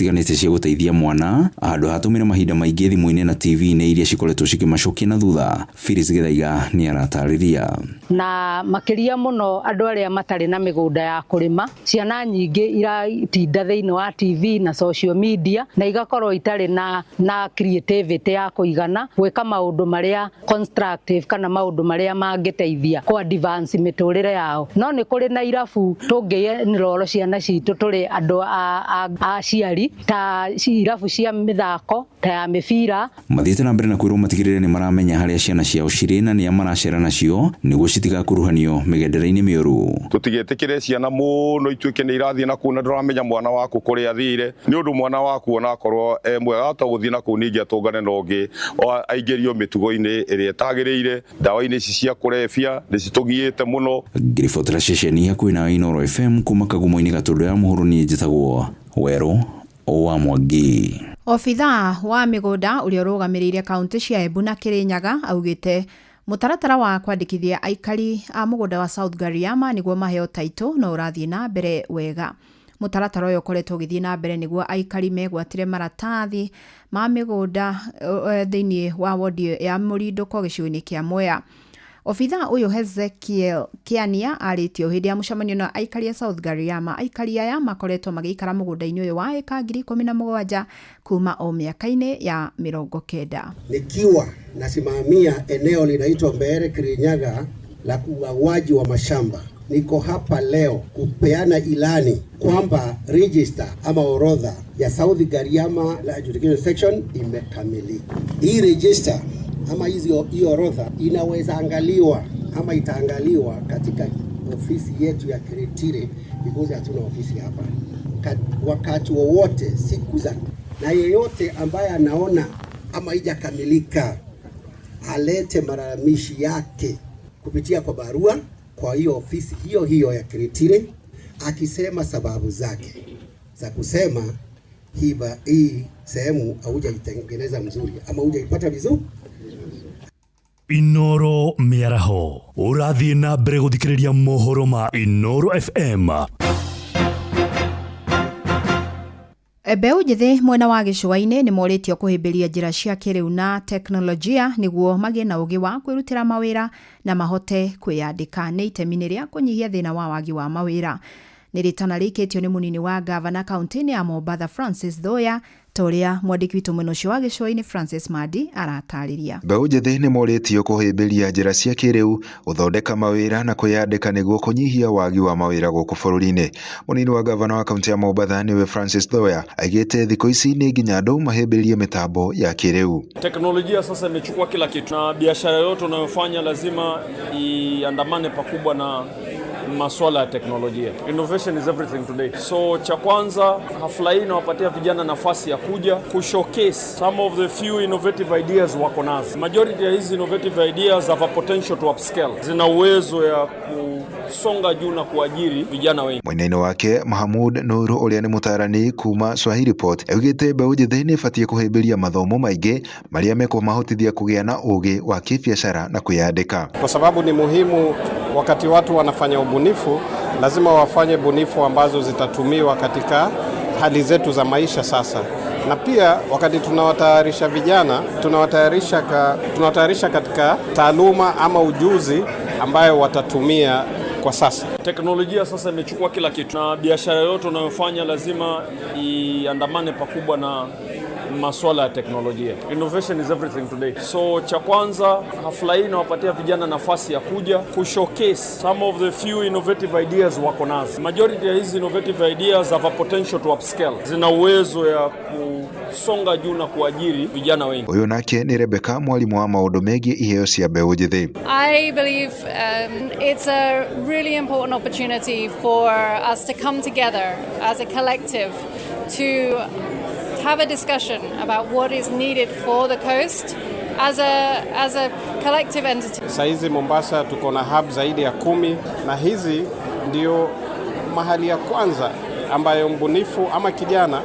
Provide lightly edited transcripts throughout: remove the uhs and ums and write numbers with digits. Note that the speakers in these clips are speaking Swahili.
citiganite cia guteithia mwana andu hatumire mahinda maingi thimu-ini na TV-ini iria cikoretwo cikimacokia na thutha. Phyllis Githaiga ni aratariria. Na makiria muno andu aria matari na migunda ya kurima, ciana nyingi iratinda thiini wa TV na social media na igakorwo itari na creativity ya kuigana gwika maundu maria constructive kana maundu maria mangiteithia ku advance miturire yao. No ni kuri na irabu tungie niroro ciana citu turi andu a ciari ta irabu cia mithako ta ya mibira. Mathiite na mbere na kwirwo matigirire ni maramenya haria ciana ciao ciri na ni amaracera nacio niguo citigakuruhanio migendera-ini mioru. Tutigetikire ciana muno ituike ni irathie na kuna nduramenya mwana waku kuri athire ni undu mwana waku ona akorwo mwega ata guthie na ku ningi atungane na ungi aingirio mitugo-ini iria etagiriire ndawa-ini ici cia kurebia ni citugiite muno. Ngiribotera ceceni hakuhi na Inooro FM kuma Kagumo-ini Gatundu ya muhuro ni njitagwo Wero wa Mwangi. Obitha wa migunda uria urugamiriire kaunti cia Embu na Kirinyaga augite mutaratara wa kwandikithia aikari a mugunda wa South Gariama niguo maheo taito no urathie na mbere wega. Mutaratara uyu ukoretwo ugithie na mbere niguo aikari megwatire maratathi ma migunda thiini wa wodi ya Murinduko gicigo-ini kia Mwea. Obitha uyu Hezekiel Kiania aritio hindi ya mucemanio na aikari ya South Gariama. Aikari aya makoretwo magikara mugunda-ini uyu wa eka 17,000 kuma o miaka-ini ya 90. Nikiwa nasimamia eneo linaitwa Mbeere Kirinyaga la ugawaji wa mashamba, niko hapa leo kupeana ilani kwamba register ama orodha ya South Gariama la adjudication section imekamilika. Hii register ama hiyo orodha inaweza angaliwa ama itaangaliwa katika ofisi yetu ya Kiritiri, because hatuna ofisi hapa. Wakati wowote siku za, na yeyote ambaye anaona ama haijakamilika alete malalamishi yake kupitia kwa barua kwa hiyo ofisi hiyo ya Kiritiri, akisema sababu zake za kusema hii sehemu haujaitengeneza mzuri ama hujaipata vizuri. Inooro miaraho urathie na mbere guthikiriria mohoro ma Inooro FM. Ebeu jithi mwena wa gicua-ini ni moritio kuhimbiria njira cia kiriu na teknolojia niguo magie na ugi wa kwirutira mawira na mahote kwiyandika ni itemi ria kunyihia thina wa wagi wa mawira. Niritana rikitio ni munini wa gavana kaunti-ini ya Mombasa Francis Thoya toria mwandiki witu mwena ucio wa gicua-ini Francis Madi aratariria. Mbeũ njithi ni moritio kuhimbiria njira cia kiriu uthondeka mawira na kwiyandika niguo kunyihia wagi wa mawira guku bururi-ini. Munini wa gavana wa kaunti ya Mombasa niwe Francis Thoya aigite thiko ici ni nginya andu mahimbirie mitambo ya kiriu. Teknolojia sasa imechukua kila kitu na biashara yote unayofanya lazima iandamane pakubwa na masuala ya teknolojia. Innovation is everything today. So cha kwanza hafla hii inawapatia vijana nafasi ya kuja kushowcase some of the few innovative ideas wako nazo. Majority ya hizi innovative ideas have a potential to upscale. Zina uwezo ya kusonga juu na kuajiri vijana wengi. Mwinaini wake Mahamud Nuru uria ni mutarani kuma Swahili Report augite mbeũ njithi ni ibatie kuhimbiria mathomo maingi maria mekumahotithia kugia na ugi wa kibiashara na kuyandika. Kwa sababu ni muhimu wakati watu wanafanya ubunifu, lazima wafanye bunifu ambazo zitatumiwa katika hali zetu za maisha sasa. Na pia wakati tunawatayarisha vijana, tunawatayarisha katika taaluma ama ujuzi ambayo watatumia kwa sasa. Teknolojia sasa imechukua kila kitu na biashara yote unayofanya lazima iandamane pakubwa na masuala ya teknolojia. Innovation is everything today. So cha kwanza hafla hii inawapatia vijana nafasi ya kuja kushowcase some of the few innovative ideas wako nazo. Majority ya hizi innovative ideas have a potential to upscale. Zina uwezo ya kusonga juu na kuajiri vijana wengi. Uyu nake ni Rebecca, mwalimu wa maundu megie iheo cia mbeũ njithi. I believe it's a really important opportunity for us to come together as a collective to have a discussion about what is needed for the coast as a collective entity. Saizi Mombasa tuko na hub zaidi ya 10 na hizi ndio mahali ya kwanza ambayo mbunifu ama kijana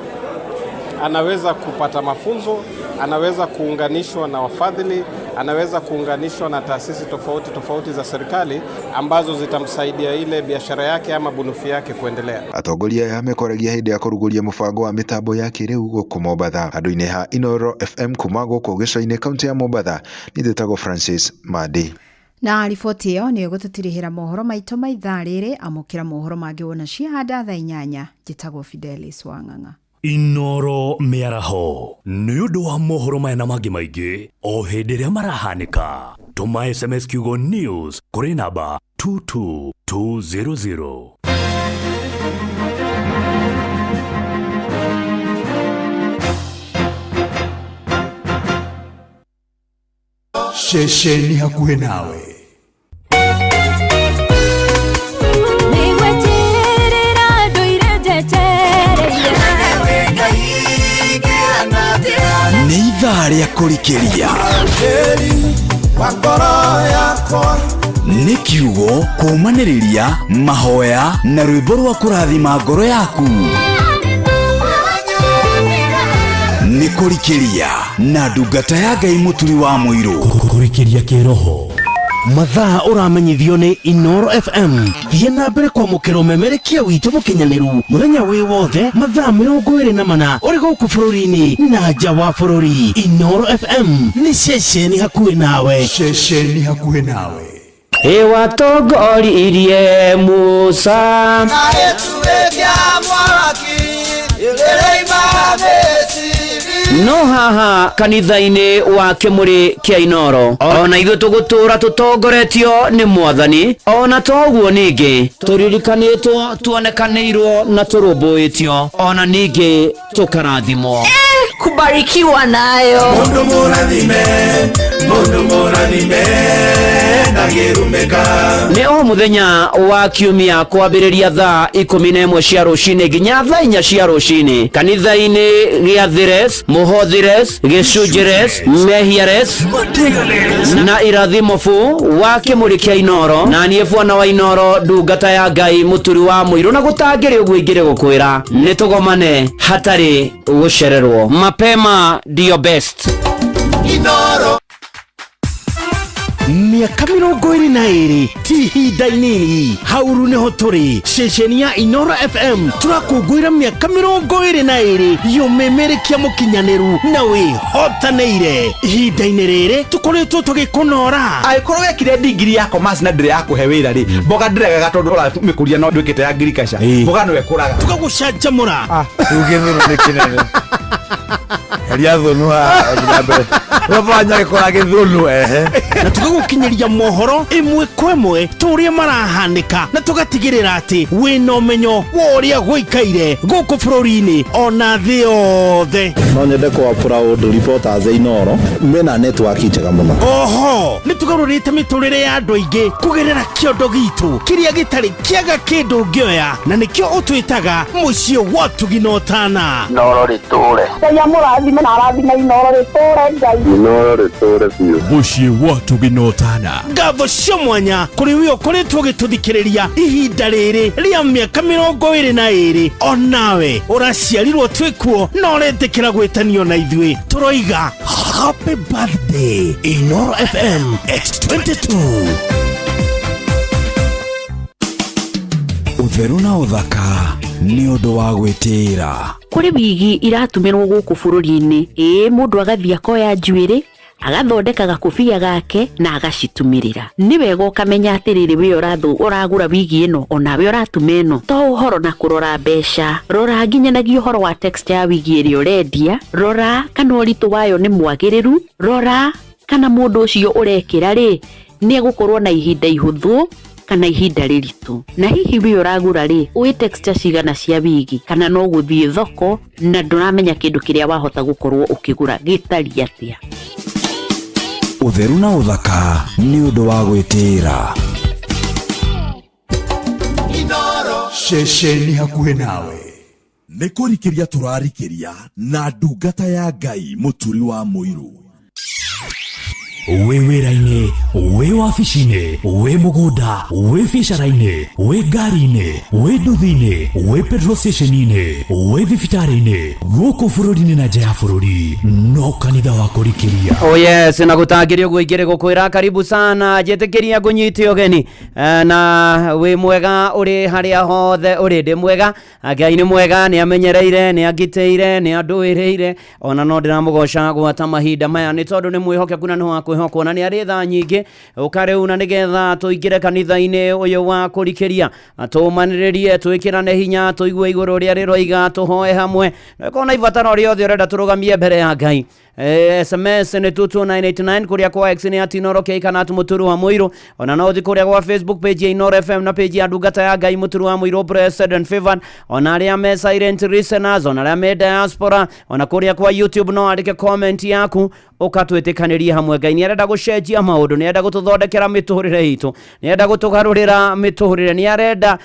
anaweza kupata mafunzo, anaweza kuunganishwa na wafadhili anaweza kuunganishwa na taasisi tofauti za serikali ambazo zitamsaidia ile biashara yake ama bunufi yake kuendelea. Atongoria aya mekoragia hindi ya kuruguria mubango wa mitambo ya kiriu guku Mombatha. Andu-ini ha Inooro FM kuma guku gico-ini kaunti ya Mombatha, nithitagwo Francis Madi. Na riboti iyo ni gututirihira mohoro maito maithaa riri, amukira mohoro mangi wona ciahanda thaa 8. Njitagwo Fidelis Wang'ang'a. Inooro miaraho ni undu wa mohoro maya na mangi maingi o hindi iria marahanika. Tuma SMS kiugo news kuri namba 22200. Shesheni hakuhe nawe. Ni ithaa rĩa kũrikĩria nĩ kiugo kũmanĩrĩria mahoya na rwĩmbo rwa kũrathima ngoro yaku. Nĩ kũrikĩria na ndungata ya Ngai mũturi wa mũirũ. Kũrikĩria kĩroho mathaa ũramenyithio nĩ Inooro FM. Thiĩ na mbere kwamũkĩra ũmemerekia witũ mũkinyanĩru mũthenya wĩ wothe mathaa 24 ũrĩ gũkũ bũrũri-inĩ na nja wa bũrũri. Inooro FM nĩ ceceni hakuhĩ nawe. Ceceni hakuhĩ nawe. Watongoririe Musa na etuwekya mwaki ilereima besi no haha kanitha-ini wa Kimuri kia Inooro ona ithuĩ tũgũtũra tũtongoretio nĩ Mwathani, ona toguo ningĩ tũririkanĩtwo tuonekanĩirwo na tũrũmbũĩtio, ona ningĩ tũkarathimwo. Kubarikiwa nayo mundu mũrathime na gĩrumĩka. Nĩ o mũthenya wa kiumia kwambĩrĩria thaa 11 cia rũcinĩ nginya thaa 4 cia rũcinĩ kanitha-inĩ gĩa Thires, Mũhothires, Gĩcunjĩres, Mehiares na Irathimofu wa Kimuri kia Inooro. Na niĩ Bwana wa Inooro, ndungata ya Ngai mũturi wa mũirũ, na gũtangĩrĩ ũguo ingĩrĩ gũkwĩra nĩ tũgomane hatarĩ gũcererwo. Mapema ndio best. Inooro miaka 22 ti ihinda inini. Hauru niho turi ceceni ya Inooro FM turakũngũĩra miaka 22 y'ũmemerekia mũkinyanĩru na wĩhotanĩire. Ihinda-inĩ rĩrĩ tũkoretwo tũgĩkũnora. Angĩkorwo wekire digiri ya commerce na ndĩrĩ yakũhe wĩra rĩ, mboga ndĩregaga tondũ ũramĩkũria no ndwĩkĩte ya agriculture, mboga nĩwe kũraga tũgagũcanjamũra. Rĩu gĩthũnũ nĩ kĩnene heria thũnũ haha mbere wabanya gĩkora gĩthũnũ na tũgagũkinyĩria mohoro ĩmwe kwa ĩmwe tũrĩa marahanĩka, na tũgatigĩrĩra atĩ wĩna ũmenyo wa ũrĩa gũikaire gũkũ bũrũri-inĩ ona thĩ yothe. No nyende kwa proud reporters Inooro mena network njega mũno. Oho nĩ tũgarũrĩte mĩtũrĩre ya andũ aingĩ kũgerera kĩondo gitũ kĩrĩa gĩtarĩ kĩaga kĩndũ ũngĩoya, na nĩkĩo ũtwĩtaga mũciĩ wa Tuginotana. Inooro rĩtũre Ngai amũrathime na arathime Inooro rĩtũre Ngai. Inooro rĩtũre biũ mũciĩ wa Tuginotana. Ngatho cia mwanya kũrĩ we ũkoretwo ũgĩtũthikĩrĩria ihinda rĩrĩ rĩa mĩaka 22. Onawe ũraciarirwo twĩkuo na ũretĩkĩra gwĩtanio na ithuĩ. Tũroiga happy birthday Inooro FM X22. Ũtheru na ũthaka nĩ ũndũ wa gwĩtĩĩra. Kũrĩ wigi iratũmĩrwo gũkũ bũrũri-inĩ, mũndũ agathiĩ akoya njuĩrĩ agathondeka gakobia gake na agacitumĩrĩra. Nĩ wega ũkamenya atĩrĩrĩ we ũragũra wigi ĩno onawe ũratuma ĩno to ũhoro na kũrora mbeca. Rora nginyanagia ũhoro wa text ya wigi ĩrĩa ũrendia, rora kana ũritũ wayo nĩ mwagĩrĩru, rora kana mũndũ ũcio ũrekĩra rĩ nĩ egũkorwo na ihinda ihũthũ kana ihinda rĩritũ. Na hihi we ũragũra rĩ ũĩ texture cigana cia wigi, kana no gũthiĩ thoko na ndũramenya kĩndũ kĩrĩa wahota gũkorwo ũkĩgũra gĩtari atĩa. Ũtheru na ũthaka nĩ ũndũ wa gwĩtĩĩra. Inooro ceceni hakuhĩ nawe. Nĩ kũrikĩria tũrarikĩria na ndungata ya Ngai mũturi wa mũirũ. wĩ wĩra-inĩ, wĩ wabici-inĩ, wĩ mũgũnda, wĩ biacara-inĩ, wĩ ngari-inĩ, wĩ nduthi-inĩ, wĩ petrol station-inĩ, wĩ thibitarĩ-inĩ, gũkũ bũrũri-inĩ na nja ya bũrũri, no kanitha wa kũrikĩria. Oh yes, na gũtangĩria ũguo ingĩrĩ gũkwĩra karibu sana, njĩtĩkĩria ngũnyite ũgeni na wĩ mwega ũrĩ harĩa hothe ũrĩ ndĩ mwega, Ngai nĩ mwega, nĩ amenyereire, nĩ agitĩire, nĩ andũĩrĩire, ona no ndĩramũgoca gwata mahinda maya nĩ tondũ nĩ mwĩhokeku na nĩ wa kwĩhokwo na nĩ arĩ tha nyingĩ ũkarĩu na nĩgetha tũingĩre kanitha-inĩ ũyũ wa kũrikĩria, tũmanĩrĩrie, twĩkĩrane hinya, tũigue igũrũ rĩa rĩroiga, tũhoe hamwe, kona ibataro rĩothe ũrenda tũrũgamie mbere ya Ngai. SMS ni 22989 kuria kwa X ni @Inoro K kana @Muturu wa Muiru, ona no thi kuria kwa Facebook page ya Inoro FM na page ya Ndungata ya Ngai Muturu wa Muiru, blessed and favored, ona aria me silent listeners, ona aria me diaspora, ona kuria kwa YouTube no andike comment yaku ukatwĩtĩkanĩria hamwe. Ngai nĩ arenda gũcenjia maũndũ, nĩ arenda gũtũthondekera mĩtũrĩre itũ, nĩ arenda gũtũgarũrĩra mĩtũrĩre, nĩ arenda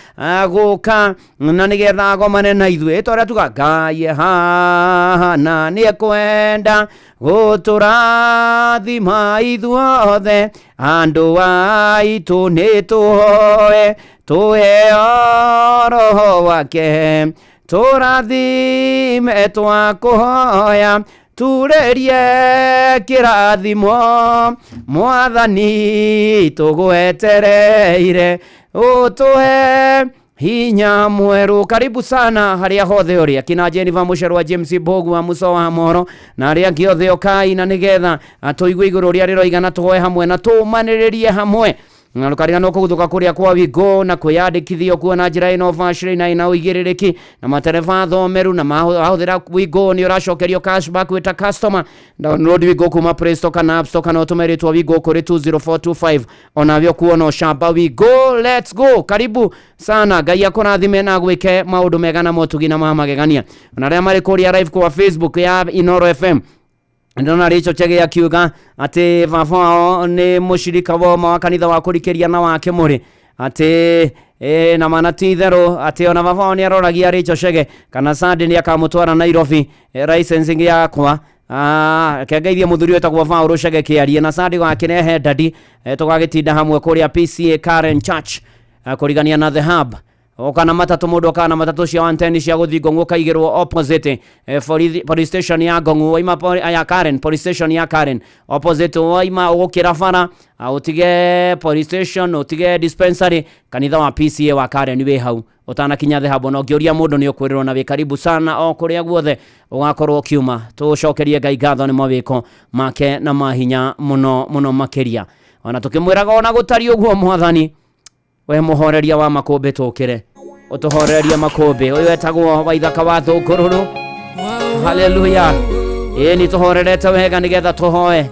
gũka na nĩgetha agomane na ithuĩ. Ĩtũrĩa tuga Ngai hana nĩ ekwenda gũtũrathima ithuothe, andũ aitũ nĩ tũhoe, tũheo Roho wake, tũrathime twakũhoya, turerie kĩrathimo, Mwathani tũgwetereire, ũtũhe hinya mweru. Karibu sana haria hothe uri akina Jennifer Musharwa, James Bogu wa Muso wa Moro na aria angĩ othe okai na nĩgetha tũigue igũrũ rĩa rĩroiga na tũhoe hamwe na tũmanĩrĩrie hamwe. Na lukarigano kũgũthũka kũrĩa kwa Wigo na kwĩyandĩkithio kuo na njĩra ĩno bacĩrĩ na ina ũigĩrĩrĩki na matereba thomeru na mahũthĩra Wigo nĩ ũracokerio cashback wĩta customer. Download Wigo kuma Play Store kana App Store kana ũtũmĩrĩtwo Wigo kũrĩ 20425 ona vyo kuona ushamba Wigo. Let's go, karibu sana. Ngai akũrathime na gwĩke maũndũ mega na motugi na magegania. Na arĩa marĩ kũrĩa live kwa Facebook ya Inoro FM ndona richo chege akiuga ati vavao ni mushirika wa kanitha wa kũrikĩria na wake mũrĩ ati na mana tithero ati ona vavao ni aroragia richo chege kana Sunday ni akamutwara Nairobi licensing yakwa kengeithia muthuri wetagwo Vao Chege kĩarie na Sunday wake nehe ndadi tũgagĩtinda hamwe kũrĩa PCA Karen Church kũrigania na The Hub. Okana matatu mundu kana matatu cia 110 cia guthi Ngong'u kaigirwo opposite police station ya Ngong'u waima ya Karen, police station ya Karen opposite waima ugukira bara utige police station utige dispensary kanitha wa PCA wa Karen we hau utanakinya The Hub. No ngĩũria mundu ni ukwirirwo na we karibu sana o kuria guothe ugakorwo kiuma. Tucokerie Ngai ngatho ni mawiko make na mahinya muno muno makiria, ona tukimwiraga ona gutari uguo Mwathani we muhoreria wa makũmbĩ tũkĩre utuhoreria makũmbĩ uyu etagwo Waithaka wa Thũngũrũrũ. Haleluya, ni tuhorerete wega nĩgetha tũhoe.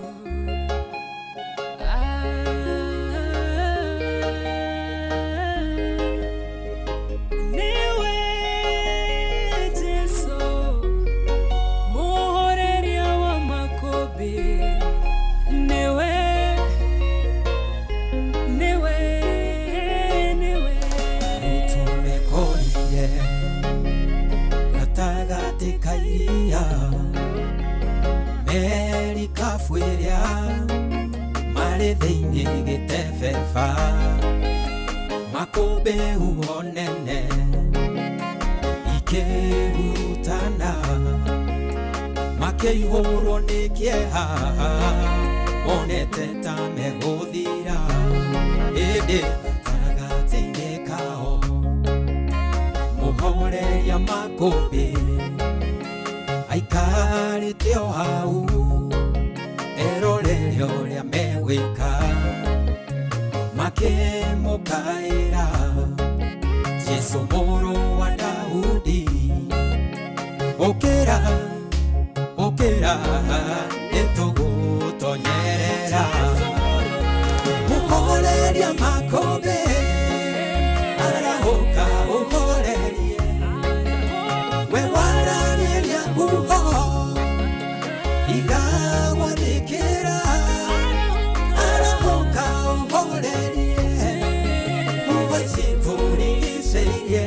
Makũmbĩ uonene ikĩhutana makĩihũrwo nĩ kĩeha monete ta megũthira ĩndĩ gatagatĩ-inĩ kao mũhoreria makũmbĩ aikarĩte o hau erorere ũrĩa megwĩka makĩmũkaĩra Jesũ mũrũ wa Daudi ũkĩra ũkĩra nĩtũgũtonyerera mũhoreria makũmbĩ arahũka ũhorerie we waragĩria uho igagwathĩkĩra arahũka ũhorerie uwacimvũrigicĩirie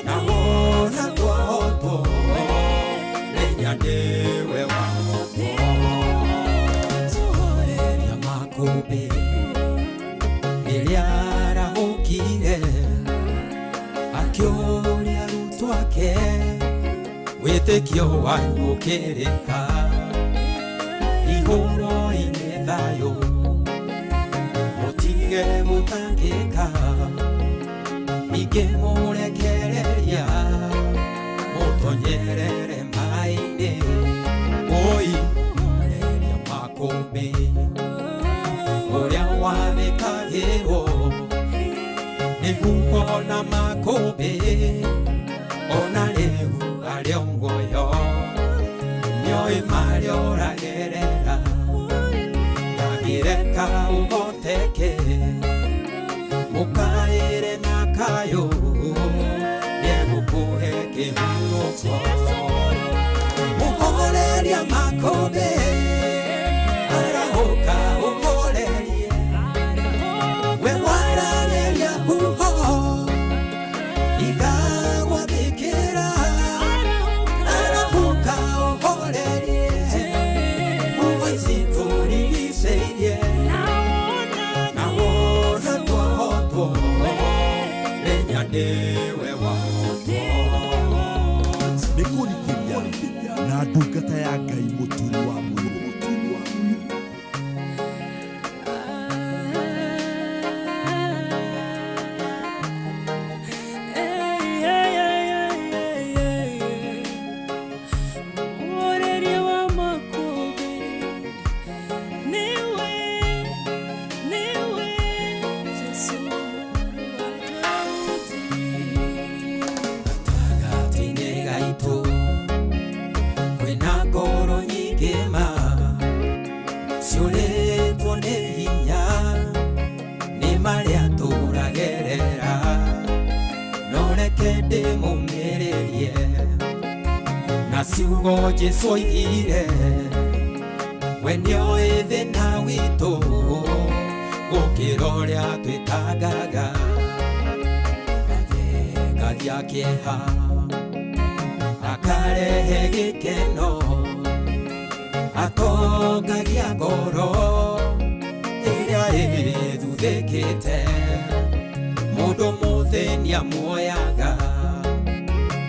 nawona kwahotwo nĩnya nĩwe wahotwo Witekio wangu kereka Ihoro inethayo Mutige mutangika Ige murekereria Mutonyerere maine Oi mureria makombe Uria wabekagirwo Niguo na makombe Ona leu alio mgoyo Nyoi mario ragerera Yagireka uboteke Mukaire nakayo Yegukuheke mnuko Muhoreria makobe Arahoka uhorerie Wewarareria uho Igagwa bikira Arahoka uhorerie Uwezituri seirie Nawona tuhoto Lenyanewe wahoto Nikurikiria na ndungata ya Ngai muturi wa muoyo. Nasiugo Jesu ire Wenyo ethe na wito Gukiroria twitagaga Athekagia kieha Akarehe gikeno Akongagia ngoro Iria ithuthikite Mundu muthenia muoyaga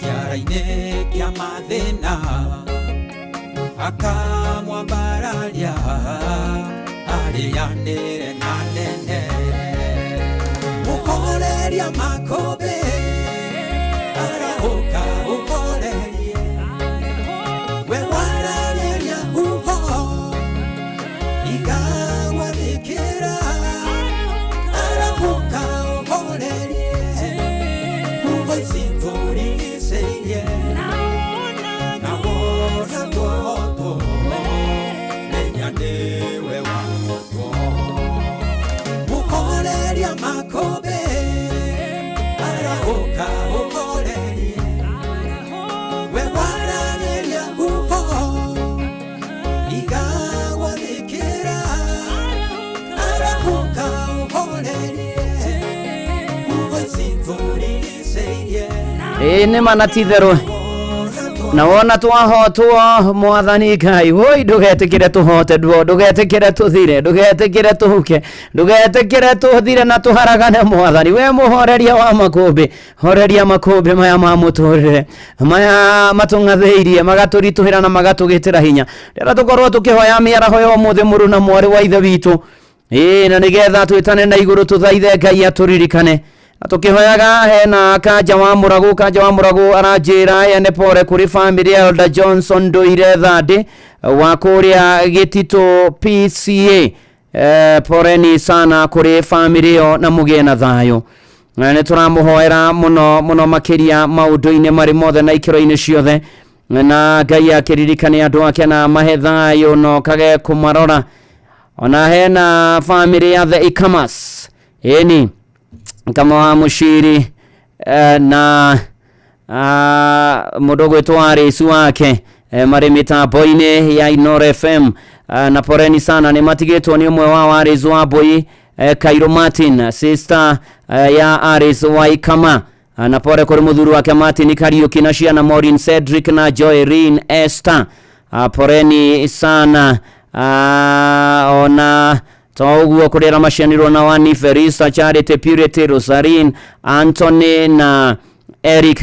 Kiara-inĩ kia mathĩna akamwambararia arĩanĩre na nene mũhoreria makũmbĩ arahũka ũhorerie we wararĩria huho igagwathĩkĩra arahũka ũhorerie huho ici tũrigicĩirie nawona tuhoto menyanĩwe wahotwo mũhoreria makũmbĩ arahũka ũhorerie we wararĩria huho igagwathĩkĩra arahũka ũhorerie huho ici tũrigicĩirie nĩ manatitherũ na wona twahotwo mwathani Ngai woi ndugetikire tuhote duo ndugetikire tuthire ndugetikire tuhuke ndugetikire tuthire na tuharagane mwathani we muhoreria wa makumbi horeria makumbi maya ma muturire maya matungatheirie magaturituhira na magatugitira hinya rera tukorwo tukihoya miaraho yo muthe muru na mwari wa ithe witu na nigetha twitane na iguru tuthaithe Ngai aturirikane tukihoyaga hena Kanja wa Muragu aranjira ene pore kuri family ya Elder Johnson Ndoire Thande wa kuria Gitito PCA poreni sana kuri family yo na mugie na thayo ne turamuhoera muno makiria maundu-ine mari mothe na ikiro-ine ciothe na Ngai akiririkane andu ake na mahe thayo no kage kumarora ona hena family ya the Ikamas kama wa mushiri na mudogo wetu Aris wake mari mitambo-ine ya Inoro FM na poreni sana ni matigetwo ni umwe wa Aris wa Boy Kairo Martin sister ya Aris wa Ikama na pore kuri muthuri wake Martin Kariuki na ciana Maureen Cedric na Joyreen Esther poreni sana ona Toguo kurera mashianiro na wani Ferisa Charity Purity Rosarin Anthony na Eric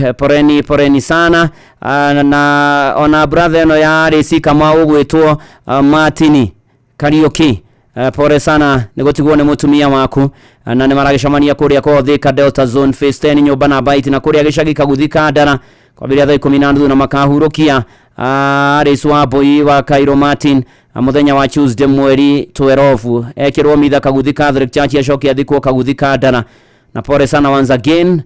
poreni sana na ona brother no ya Resi kama ugwitwo Martini Kariuki. Pore sana nigotigwo ni mutumia waku na ni maragicamania kuria kwa Thika Delta Zone Phase 10 nyumba na bite na kuria gicagi kaguthika ndara kwa biria thaa 12 na makahurukia Resi wa boy wa Cairo Martin muthenya wa Tuesday mweri 12 ekirwo mitha kaguthika Catholic Church acokia thikwo kaguthika ndara na pore sana once again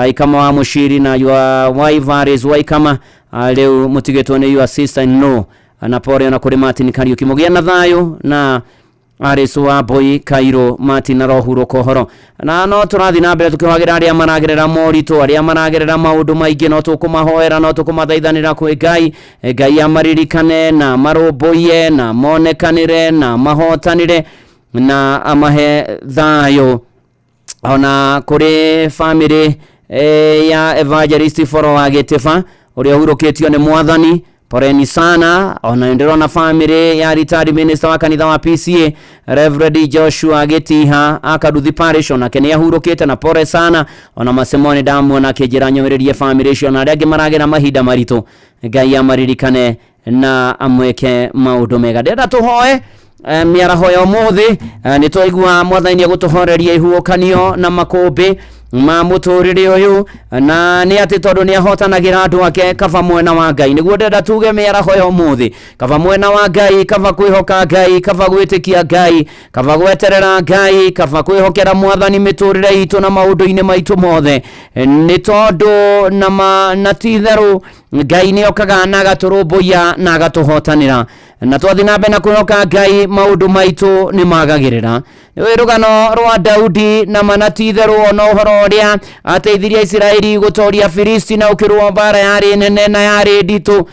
ikama wa mushiri na your wife Resi wa ikama leo mutigetwo ni your sister in law na pore na kuri Martin Kariuki mugia na thayo na Resi wa boy Cairo Martin na rohuro kohoro na no turathi na mbere tukiwagira aria maragerera morito aria maragerera maundu maingi no tukumahoera no tukumathaithanira kwi Ngai Ngai amaririkane na marumbuye na monekanire na mahotanire na amahe thayo ona kuri family ya Evangelist Foro wa Gitiba uria hurukitio ni mwathani poreni sana ona ndero na family ya retired minister wa kanitha wa PCA Reverend Joshua Getiha akaduthi parish ona kene yahurukite na pore sana ona masemoni damu na kejera nyomererie family cio na rege maragera mahinda marito Ngai amaririkane na amweke maundu mega ndenda tuhoe miaraho ya umuthi nitwaigua mwathani gutuhoreria ihuokanio na makumbi ma muturire uyu na ni ati tondu ni ahotanagira andu ake kava mwena wa Ngai niguo ndenda tuge miaraho ya umuthi kava mwena wa Ngai kava kwihoka Ngai kava gwitikia Ngai kava gweterera Ngai kava kwihokera mwathani miturire itu na maundu-ini maitu mothe ni tondu na titheru Ngai ni okaga na agaturumbuia na agatuhotanira na twathi na mbere na kwihoka Ngai maundu maitu ni magagirira ni wirugano rwa Daudi na manatitheru ona uhoro uria ateithirie Israeli gutoria Filisti na ukirwo mbara yari nene na yari nditu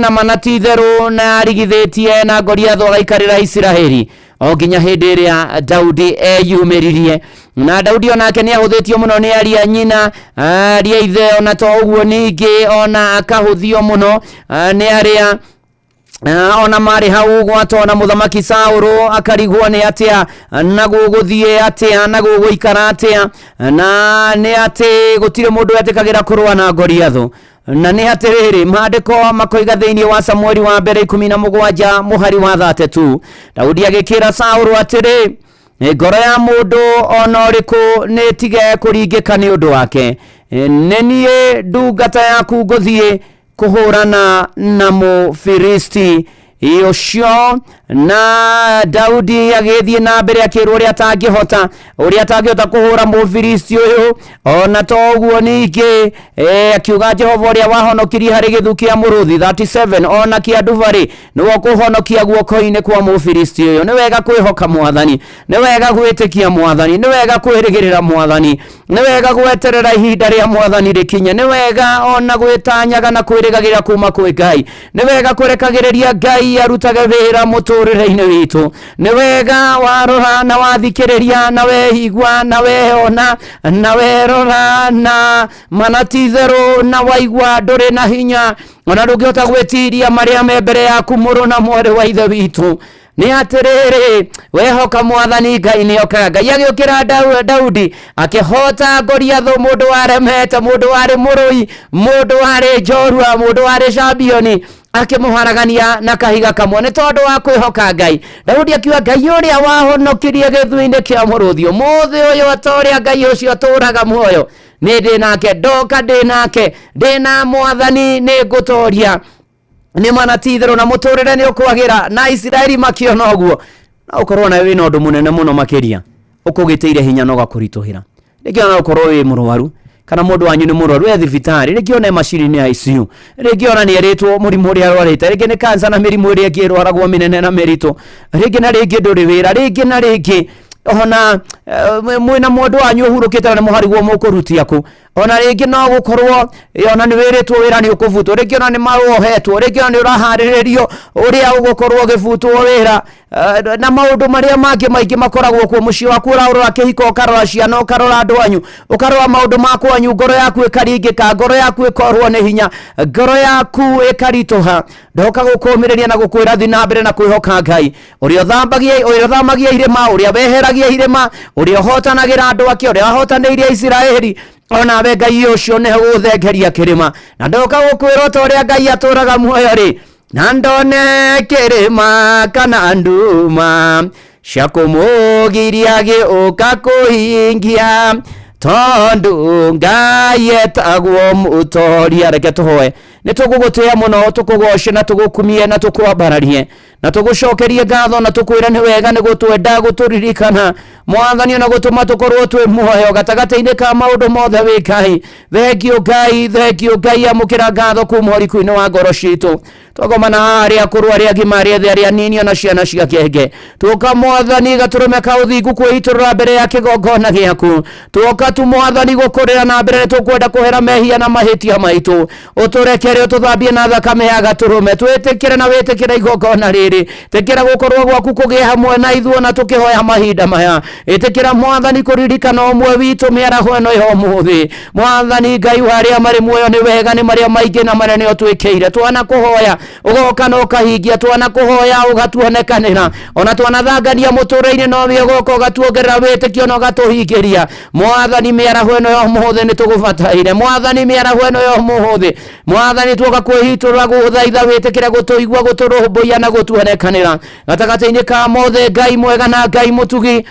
na manatitheru na yarigithitie na Goliath agaikarira Israeli o nginya hindi iria Daudi eyumiririe na Daudi onake ni ahuthitio muno ni aria nyina aria ithe ona to uguo ningi ona akahuthio muno ni aria ona mari hau gwatona muthamaki Saulu akarigwo ni atia na guguthie atia na guguikara atia na ni ati gutire mundu atikagira kurwa na Goliath na ni atiriri maandiko makoiga thiini wa Samueli wa mbere 17 muhari wa 32 Daudi agikira Saulu atiri ngoro ya mundu ona uriku ni tige kuringika ni undu wake nenie ndungata yaku nguthie kuhurana na Mufilisti icio na Daudi agithie na mbere akirwo uria atangihota kuhura Mufilisti uyu ona toguo ningi akiuga Jehova uria wahonokirie hari githukia muruthi 37 ona kianduvari niwo kuhonokia guoko-ini kwa Mufilisti uyu ni wega kwihoka mwathani ni wega gwitikia mwathani ni wega kwirigirira mwathani ni wega gweterera ihinda ria mwathani rikinye ni wega ona gwitanyaga na kwirigagira kuma kwi Ngai ni wega kurekagiriria Ngai arutage wira muturire-ini witu ni wega warora na wathikiriria na wehigwa na wehona na werora na manatitheru na waigwa nduri na hinya ona ndungihota gwetiria maria me mbere yaku muru na mwari wa ithe witu ni atiriri wehoka mwathani Ngai ni okaga Ngai agiukira Daudi akihota Goliath mundu waremete mundu wari murui mundu wari njorua mundu wari championi akimuharagania na kahiga kamwe ni tondu wa kwihoka Ngai Daudi akiuga Ngai uria wahonokirie githui-ini kia muruthio muthi uyu atoria Ngai ucio aturaga muoyo ni ndinake ndoka ndinake ndina mwathani ni ngutoria ni manatitheru na muturire ni ukwagira na Israeli makiona uguo na ukorwo na wina undu munene muno makiria ukugiteire hinya no gakurituhira nikiona ukorwo wi murwaru kana mundu wanyu ni murwaru e thibitari nikiona mashini ni ICU nikiona ni eritwo murimu uri arwarite rigi ni kansa na mirimu iri akirwaragwo minene na merito rigi na rigi nduri wira rigi na rigi ona mwina mundu wanyu uhurukite na muharigwo mukurutia ku ona ringi no gukorwo ona ni wiritwo wira ni ukuvutwo ringi ona ni mawohetwo ringi ona ni uraharirio uria ugukorwo givutwo wira na maundu maria mangi maingi makoragwo ku muci waku urarora kihiko ukarora ciana ukarora andu anyu ukarora maundu makwa anyu ngoro yaku ikaringika ngoro yaku ikorwo ni hinya ngoro yaku ikaritoha ndoka gukumiriria na gukwira thi na mbere na kwihoka Ngai uria thamagia irima uria weheragia irima uria hotanagira andu ake uria hotaneirie Israeli ona we Ngai ucio ne guthengeria kirima na ndoka gukwira ta uria Ngai aturaga muoyo ri na ndone kirima kana nduma cia kumugiria giuka kuhingia tondu Ngai etagwo mutoria. Reke tuhoe. Nitugugutia muno tukugoce na tugukumie na tukwambararie na tugucokerie ngatho na tukwira ni wega ni gutwenda guturirikana Mwathani na gutuma tukorwo twi muoyo gatagati-ini ka maundu mothe wi Ngai. Thengio Ngai amukira ngatho kuma uriku-ini wa ngoro citu tugomana aria akuru aria agima aria ethĩ aria anini ona ciana cia kĩenge tuka Mwathani gaturume ka uthingu kwĩiturũra mbere ya kĩgongona gĩaku tuka tu Mwathani gukurira na mbere tukwenda kuhera mehia na mahitia maitu uturekere ututhambie na thakame ya gaturume twĩtĩkĩre na wĩtĩkĩre igongona rĩrĩ tĩkĩra gukorwo gwaku kũgĩa hamwe na ithuĩ na tukihoya mahinda maya ĩtĩkĩra Mwathani kuririkana ũmwe witũ mĩaraho ĩno ya ũmũthĩ Mwathani Ngai warĩa marĩ muoyo nĩ wega nĩ marĩa maingĩ na manene ũtwĩkĩire twana kũhoya ugoka no kahingia twana kuhoya ugatuonekanira ona twanathangania mutura-ini no we ugoka ugatuongerera wĩtĩkio no gatuhingiria Mwathani mĩaraho ĩno ya ũmũthĩ nĩ tũgũbataire Mwathani mĩaraho ĩno ya ũmũthĩ Mwathani tuoka kwĩhiturũra gũthaitha wĩtĩkĩre gũtũigua gũtũrũmbũiya na gũtuonekanĩra gatagati-inĩ ka mothe Ngai mwega na Ngai mũtugi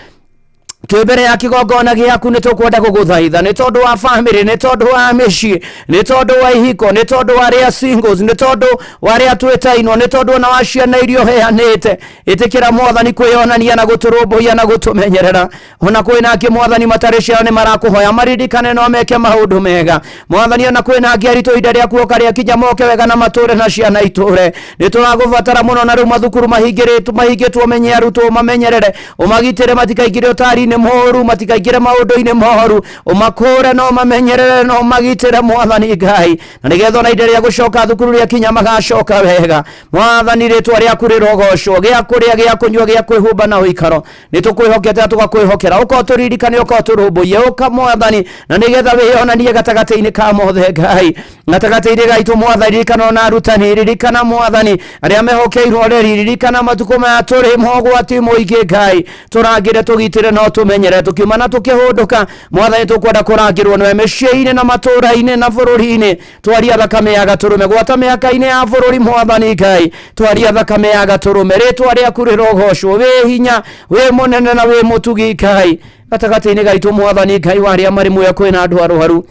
twebere ya kigongona giaku ni tukwenda guguthaitha ni tondu wa family ni tondu wa mĩciĩ ni tondu wa ihiko ni tondu wa ria singles ni tondu wa ria twetainwo ni tondu na wa ciana irio heanite itikira Mwathani kwĩonania na gũtũrũmbũiya na gũtũmenyerera ona kwĩna angĩ Mwathani matarĩ ciao ni marakuhoya maririkane no meke maũndũ mega Mwathani ona kwĩna angĩ aritũ ihinda rĩaku ũkarĩa kinya moke wega na matũre na ciana itũre ni tũragũbatara mũno na rĩu mathukuru mahingĩtwo menye arutwo mamenyerere umagitĩre matikaingĩre ũtari-inĩ moru matikaingĩre maũndũ-inĩ moru umakũre no mamenyerere no magitĩre Mwathani Ngai na nĩgetha ona ihinda rĩa gũcoka thukuru rĩa kinya magacoka wega Mwathani rĩtwa rĩaku rĩrogocwo gĩa kũrĩa gĩa kũnyua gĩa kwĩhumba na ũikaro nĩ tũkwĩhokete na tũgakwĩhokera ũka ũtũririkane ũka ũtũrũmbũiye ũka Mwathani na nĩgetha wĩonanie gatagati-inĩ ka mothe Ngai gatagati-inĩ gaitũ Mwathani ririkana ona arutani ririkana Mwathani arĩa mehokeirwo ririkana matukũ maya tũrĩ mogwati mũingĩ Ngai tũrangĩre tũgitĩre no tumenyere tukiuma na tukihunduka Mwathani tukwenda kurangirwo niwe mĩciĩ-inĩ na matũra-inĩ na bũrũri-inĩ twaria thakame ya gatũrũme gwata mĩhaka-inĩ ya bũrũri Mwathani Ngai twaria thakame ya gatũrũme rĩtwa rĩaku rĩrogocwo wĩ hinya wĩ mũnene na wĩ mũtugi Ngai gatagati-inĩ gaitũ Mwathani Ngai warĩa marĩ muoyo kwĩna andũ arwaru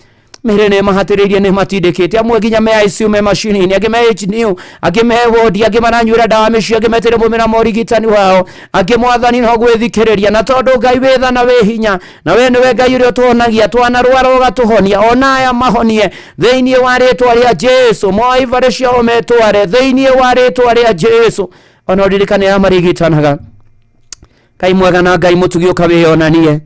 mere ne mahatĩrĩirie nĩ matindĩkĩte amwe nginya me ICU me macini-inĩ angĩ me HDU angĩ me wodi angĩ maranyuĩra ndawa mĩciĩ angĩ metere mũmĩra morigitani wao angĩ Mwathani no gwĩthikĩrĩria na tondũ Ngai wĩ tha na wĩ hinya na we nĩwe Ngai ũrĩa ũtuonagia twanarwara ũgatũhonia ona aya mahonie thĩinĩ wa rĩtwa rĩa Jesũ moa ibarĩ ciao metware thĩinĩ wa rĩtwa rĩa Jesũ ona ũririkane ya marigitanaga Ngai mwega na Ngai mũtugi ũkawĩonanie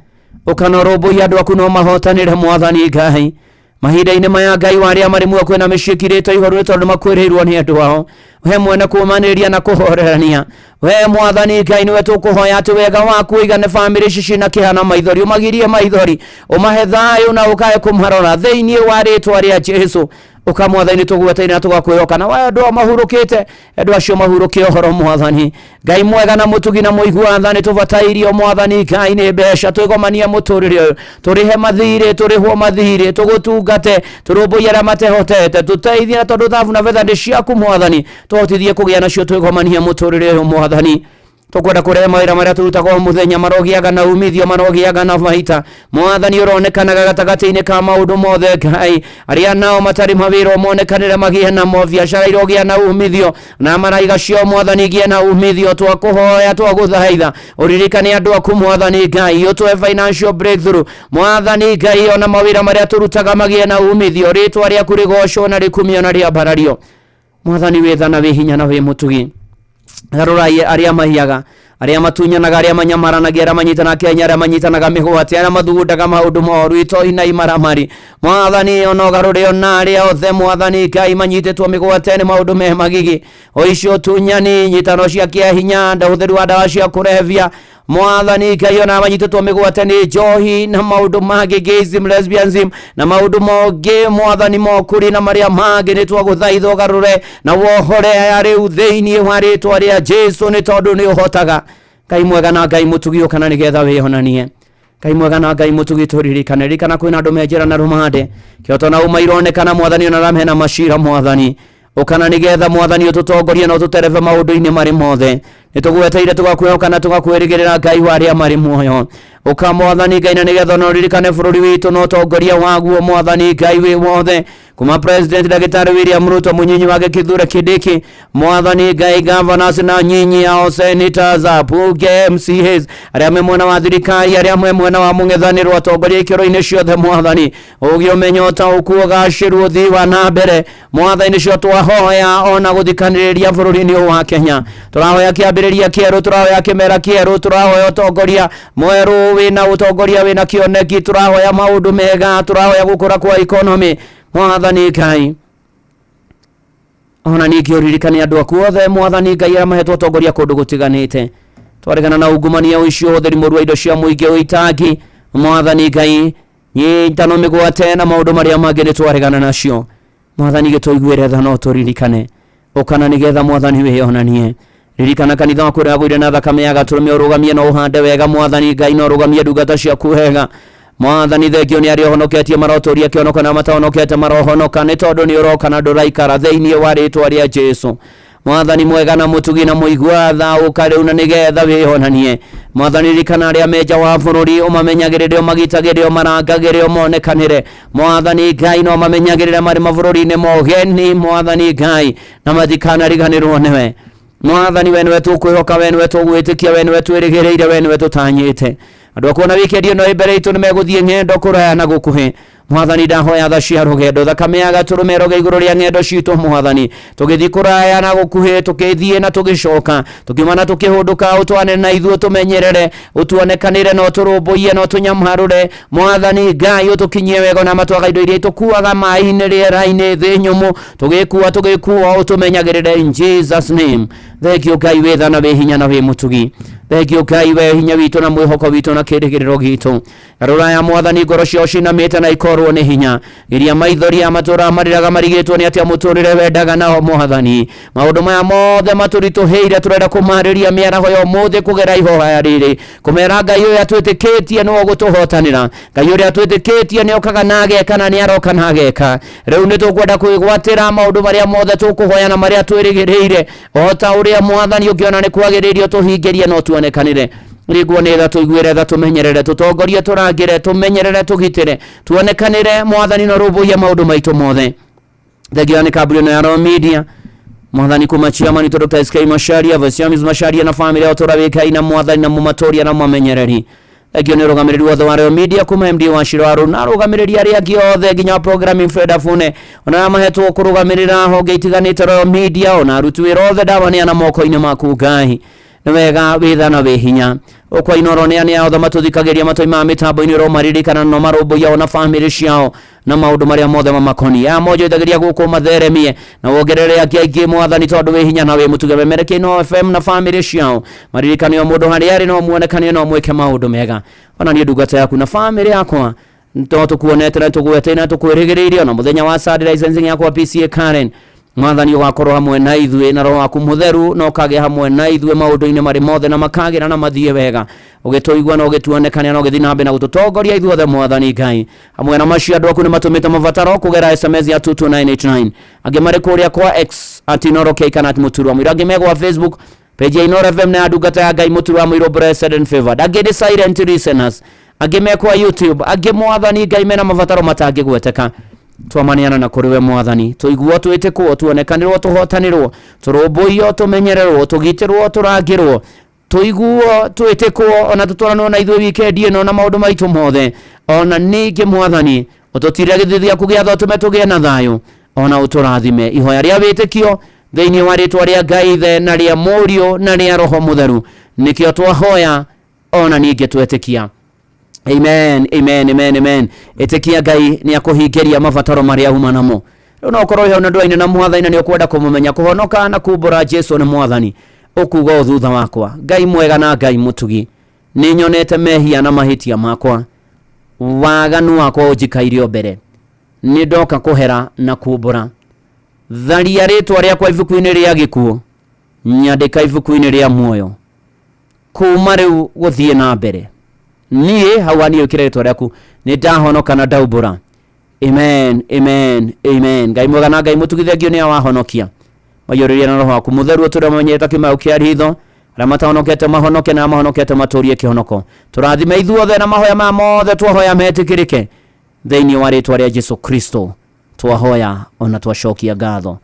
ũkanorũmbũiya andũ aku no mahotanĩre Mwathani Ngai mahinda-inĩ maya Ngai warĩa marĩ muoyo kwĩna mĩciĩ ĩkirĩtwo ihoro nĩ tondũ makwĩrĩirwo nĩ andũ ao we mwene kũmanĩrĩria na kũhorerania we Mwathani Ngai nĩwe tũkũhoya atĩ wega waku ũigane famĩlĩ ici ciĩna kĩhana maithori ũmagirie maithori ũmahe thayũ na ũkae kũmarora thĩinĩ wa rĩtwa rĩa Jesũ uka Mwathani tũgweteire na tũgakwĩhoka na waya andũ mahurũkĩte andũ acio mahurũkie ũhoro Mwathani Ngai mwega na mũtugi na mũigua tha nĩ tũbatairio Mwathani Ngai nĩ mbeca twĩgomania mũtũrĩre ũyũ tũrĩhe mathirĩ tũrĩhwo mathirĩ tũgũtungate tũrũmbũiye arĩa matehotete tũteithie na tondũ thabu na betha ndĩ ciaku Mwathani tũhotithie kũgĩa nacio twĩgomania mũtũrĩre ũyũ Mwathani tukwenda kurehe mawĩra marĩa tũrutaga o mũthenya marogiaga na umithio marogiaga na maita Mwathani ũronekanaga gatagati-inĩ ka maũndũ mothe Ngai arĩa nao matarĩ mawĩra monekanĩre magĩe namo biacara irogĩa na umithio na maraiga cio Mwathani igĩe na umithio twakũhoya twagũthaitha ũririkane andũ aku Mwathani Ngai ũtũhe financial breakthrough Mwathani Ngai ona mawĩra marĩa tũrutaga magĩe na umithio rĩtwa rĩaku rĩgocwo na rĩkumio na rĩambarario Mwathani wĩ tha na wĩ hinya na wĩ mũtugi garurai arĩa mahiaga arĩa matunyanaga arĩa manyamaranagia arĩa manyitana Kenya arĩa manyitanaga mĩgwate arĩa mathugundaga maũndũ moru itoi na imaramari Mwathani ona ũgarũre ona arĩa othe Mwathani Ngai manyitĩtwo mĩgwate nĩ maũndũ me magigi o icio tunyani nyitano cia kĩahinya ũhũthĩri wa ndawa cia kũrebia Mwathani Ngai ona manyitĩtwo mĩgwate nĩ njohi na maũndũ mangĩ gayism lesbianism na maũndũ mongĩ Mwathani mokuri na marĩa mangĩ nĩ twagũthaitha ũgarũre na wohore rĩu thĩinĩ wa rĩtwa rĩa Jesũ nĩ tondũ nĩ ũhotaga Ngai mwega na Ngai mũtugi ũka na nĩgetha wĩonanie Ngai mwega na Ngai mutugituririkanä ririkana kwä na andå menjera na rumande kĩoto na uma ironekana Mwathani ona ramena macira Mwathani ukana nigetha Mwathani ututongorie na ututereve maundu-ini mari mothe nitugweteire tugakwĩhoka na tugakwĩrĩgĩrĩra Ngai wa arĩa marĩ muoyo uka Mwathani Ngai na nigetha no ririkane bũrũri witũ na utongoria waguo Mwathani Ngai wĩ wothe kuma President Daktari William Ruto munyinyi wake Kithure Kindiki Mwathani Ngai governors na nyinyi ao senators apuge MCAs arĩa me mwena wa thirikari arĩa me mwena wa mũng'ethanĩro atongoria ikĩro-inĩ ciothe Mwathani ũgĩo menyota ũkuogacĩru ũthii wa na mbere Mwathani nĩcio twahoya ona gũthikanĩrĩria bũrũri-inĩ wa Kenya tũrahoya kĩambĩrĩria kĩerũ tũrahoya kĩmera kĩerũ tũrahoya ũtongoria mwerũ wĩna ũtongoria wĩna kĩoneki tũrahoya maũndũ mega tũrahoya gũkũra kwa economy Mwathani Ngai ona ningĩ ũririkane andũ aku othe Mwathani Ngai arĩa mahetwo ũtongoria kũndũ gũtiganĩte twaregana na ungumania ũcio ũtheri mũru wa indo cia mũingĩ ũitangi Mwathani Ngai nyitano mĩgwate na maũndũ marĩa mangĩ nĩ twaregana nacio Mwathani gĩtũiguĩre tha no tũririkane ũkana nĩgetha Mwathani wĩonanie ririkana kanitha waku ũrĩa wagũire na thakame ya Gatũrũme ũrũgamie na ũhande wega Mwathani Ngai na ũrũgamie ndungata ciaku wega Mwathani thengio nĩ arĩa ũhonoketie marotoria kĩonoko na matahonokete marohonoka nĩ tondũ nĩ ũroka na ndũraikara thĩinĩ wa rĩĩtwa rĩa Jesũ Mwathani mwega na mũtugi na mũigua tha ũka rĩu na nĩgetha wĩonanie Mwathani ririkana arĩa menja wa bũrũri ũmamenyagĩrĩre ũmagitagĩre ũmarangagĩre ũmonekanĩre Mwathani Ngai no mamenyagĩrĩre marĩ mabũrũri-inĩ mogeni Mwathani Ngai na matikanariganĩrwo nĩwe Mwathani we nĩwe tũkwĩhoka we nĩwe tũgwĩtĩkia we nĩwe twĩrĩgĩrĩire we nĩwe tũtanyĩte andũ akuona wikendi ĩno mbere itũ nĩmegũthiĩ ng'endo kũraya na gũkuhĩ Mwathani ndahoya tha cia rũgendo thakame ya Gatũrũme roge igũrũ rĩa ng'endo citũ Mwathani tũgĩthiĩ kũraya na gũkuhĩ tũkĩthiĩ na tũgĩcoka tũkiuma na tũkĩhũndũka ũtwane na ithuĩ tũmenyerere ũtuonekanĩre na ũtũrũmbũiye na ũtũnyamharũre Mwathani Ngai ũtũkinyie wega na matwaga indo iria tũkuaga maĩ-inĩ rĩera-inĩ thĩ nyũmũ tũgĩkua ũtũmenyagĩrĩre in Jesus name thengio Ngai wĩ tha na wĩ hinya na wĩ mũtugi thengio Ngai we hinya witũ na mwĩhoko witũ na kĩrĩgĩrĩro gitũ rũraya Mwathani ngoro ciao cinamĩte na ikorwo nĩ hinya iria maithori ya matũra marĩraga marigĩtwo nĩ atĩa mũtũrĩre wendaga nao Mwathani maũndũ maya mothe matũritũhĩire tũrenda kũmarĩria mĩaraho ya ũmũthĩ kũgera ihoya rĩrĩ kũmera Ngai ũyũ atwĩtĩkĩtie nĩwe gũtũhotanĩra Ngai ũrĩa atwĩtĩkĩtie nĩ okaga na ageka na nĩ aroka na ageka rĩu nĩ tũkwenda kwĩgwatĩra maũndũ marĩa mothe tũkũhoya na marĩa twĩrĩgĩrĩire o ta ũrĩa Mwathani ũngĩona nĩ kwagĩrĩrio tũhingĩrie no tuonekanĩre Rĩguo nĩ tha tũiguĩre tha tũmenyerere tũtongorie tũrangĩre tũmenyerere tũgitĩre tuonekanĩre Mwathani no rũmbũiye maũndũ maitũ mothe thengio nĩ kambuni ĩno ya Royal Media Mwathani kuma chairman to Dr. SK Macharia Vasiamis Macharia na family yao tũrawĩkai na Mwathani na mũmatũria na mamenyereri thengio nĩ rũgamĩrĩri wothe wa Royal Media kuma MD wa Shiro na rũgamĩrĩri arĩa angĩ othe nginya programming Fred Afune ona mahetwo kũrũgamĩrĩra honge itiganĩte Royal Media ona aruti wĩra othe ndabanĩa moko-inĩ maku Ngai nĩ wega wĩtha na wĩ hinya ũkwa inoro nĩ anĩa othe matũthikagĩria matoima mĩtambo-inĩ ro maririkana no marũmbũiya ona family ciao na maũndũ marĩa mothe mamakoniĩ amonjoithagĩria gũkũ matheremie na wongerere aingĩ Mwathani tondũ wĩ hinya na wĩ mũtuge memereke no FM na family ciao maririkane o mũndũ harĩa arĩ no muonekane no mwĩke maũndũ mega ona niĩ ndungata yaku na family yakwa tũkuonete na tũgwete na tũkwĩrĩgĩrĩire ona mũthenya wa Saturday licensing yakwa PCA Karen Mwathani ũgakorwo hamwe na ithuĩ na roho waku mũtheru no kagĩa hamwe na ithuĩ maũndũ-inĩ marĩ mothe na makagĩra na mathiĩ wega ũgĩtũigua na ũgĩtuonekania na ũgĩthiĩ na mbere na gũtũtongoria ithuothe Mwathani Ngai hamwe na macio andũ aku nĩ matũmĩte mabataro kũgera SMS ya 22989 angĩ marĩ kũrĩa kwa X @inoro_k kana @mũturu mũira angĩ megwa Facebook page ya Inoro FM na ndungata ya Ngai mũturu wa mũiro blessed and favored angĩ nĩ silent listeners angĩ mekwa YouTube angĩ Mwathani Ngai mena mabataro matangĩgweteka twamaniana na kũrĩ we Mwathani tũiguo twĩtĩkwo tuonekanĩrwo tũhotanĩrwo tũrũmbũiyo tũmenyererwo tũgitĩrwo tũrangĩrwo tũiguo twĩtĩkwo ona tũtwaranwo na ithuĩ wikendi ĩno na maũndũ maitũ mothe ona ningĩ Mwathani ũtũtire gĩthithi gĩaku gĩa tha ũtũme tũgĩe na thayũ ona ũtũrathime ihoya rĩa wĩtĩkio thĩinĩ wa rĩĩtwa rĩa Ngai Ithe na rĩa Mũriũ na rĩa Roho Mũtheru nĩkĩo twahoya ona ningĩ twetĩkia Amen, amen, amen, amen. Ĩtĩkia Ngai nĩ akũhingĩria mabataro marĩa uma namo. Rĩu no ũkorwo hau na ndwaine na Mwathani na nĩ ũkwenda kũmũmenya kũhonoka na kumbũra Jesũ nĩ Mwathani. Ũkuga thutha wakwa. Ngai mwega na Ngai mũtugi. Nĩ nyonete mehia na mahĩtia makwa. Waganu wakwa ũnjikairio mbere. Nĩ ndoka kũhera na kumbũra. Tharia rĩĩtwa rĩakwa ibuku-inĩ rĩa gĩkuũ. Nyandĩka ibuku-inĩ rĩa muoyo. Kuma rĩu gũthiĩ na mbere. niĩ hau ani ũkĩre rĩtwa rĩaku nĩ ndahonoka na ndaubũra. Amen, amen, amen. Ngai mwega na Ngai mũtugithengio nĩ awahonokia. Mayũrĩria na roho waku mũtheru ũtũre mamenyete kĩmau kĩa ritho arĩa matahonokete mahonoke na mahonokete matũrie kĩhonoko. Tũrathime ithuothe na mahoya ma mothe twahoya metĩkĩrĩke thĩinĩ wa rĩtwa rĩa Jesũ Kristo twahoya ona twacokia ngatho.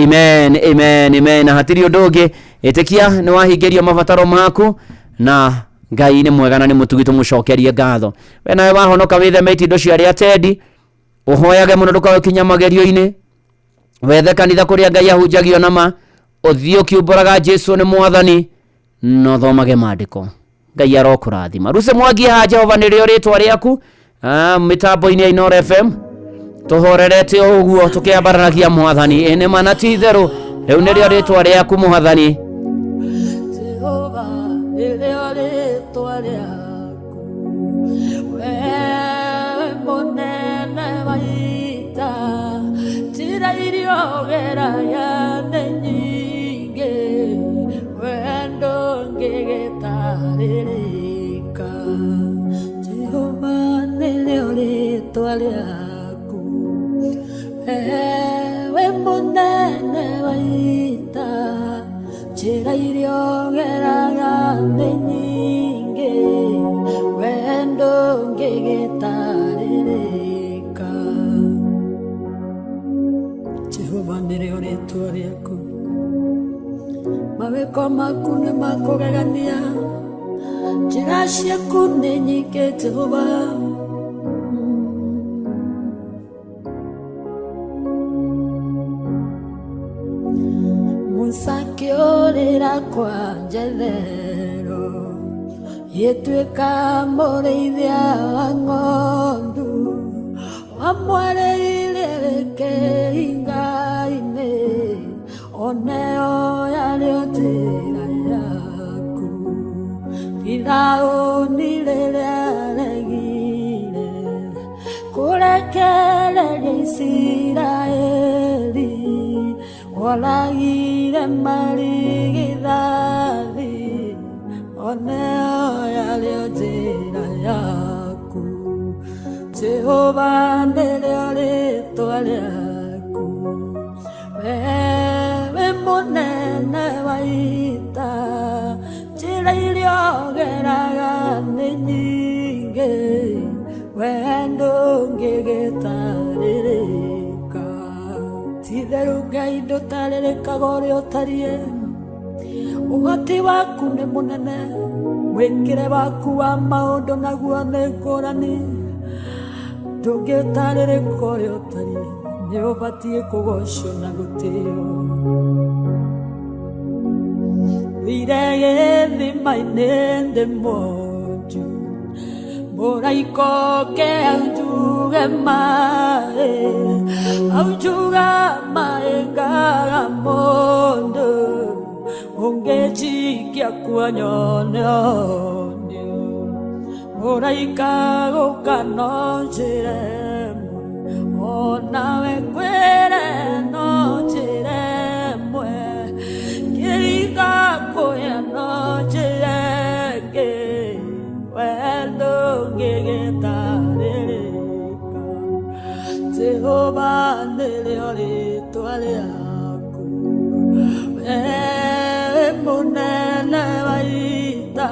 Amen, amen, amen. Na hatirĩ ũndũ ũngĩ, ĩtĩkia nĩ wahingĩrio mabataro maku na Ngai nĩ mwega na nĩ mũtugi tũmũcokerie ngatho. We nawe wahonoka wĩtheme itindo cia arĩa atendi, ũhoyage mũno ndũkaũkinya magerio-inĩ, wethe kanitha kũrĩa Ngai ahunjagio nama, ũthiĩ ũkiumbũraga Jesũ nĩ mwathani na ũthomage maandĩko. Ngai arokũrathima. Ruce Mwangi ha Jehova nĩrĩo rĩtwa rĩaku mĩtambo-inĩ ya Inooro FM tũhorerete ũguo tũkĩambaranagia mwathani ene mana ti itherũ rĩu nĩrĩo rĩtwa rĩaku mwathani. Jehova nĩrĩo rĩtwa rĩaku, wewe mũnene wa ita, njĩra iria ũgeragia nĩ nyingĩ, wendo ngĩgĩtarĩrĩka. Jehova nĩrĩo rĩtwa rĩaku, wewe mũnene wa ita, njĩra iria ũgeragia nĩ nyingĩ, wendo ngĩgĩtarĩrĩka. Jehova nĩrĩo rĩtwa rĩaku, mawĩko maku nĩ makũgegania, njĩra ciaku nĩ nyingĩ Jehova. Musa akĩũrĩra kwa Jethero, gĩtuĩka mũrĩithia wa ng'ondu, wamwereire kĩhinga-inĩ, oneo yarĩo njĩra yaku. Firaũni rĩrĩa aregire kũrekereria Isiraeli, oragire marigithathi, oneo yarĩo njĩra yaku. Jehova nĩrĩo rĩtwa rĩaku, wewe mũnene wa ita, njĩra iria ũgeraga nĩ nyingĩ, wendo ngĩgĩtarĩrĩka. Ti-itherũ Ngai ndũtarĩrĩkaga ũrĩa ũtariĩ, ũhoti waku nĩ mũnene, mwĩkĩre waku wa maũndũ naguo nĩ ngũrani, ndũngĩtarĩrĩka ũrĩa ũtariĩ, nĩ ũbatiĩ kũgocwo na gũtĩo. Wĩire gĩthima-inĩ ndĩ monju, mũraika oke anjuge maĩ, anjuga maĩ ngaga mũndũ, ũngĩnjikia kuo nyone onio. Mũraika gũka no njĩra ĩmwe, onawe kwĩre no njĩra ĩmwe, kĩringa kũya no njĩra ĩngĩ, wendo ngĩgĩtarĩrĩka. Jehova nĩrĩo rĩtwa rĩaku, wewe mũnene wa ita,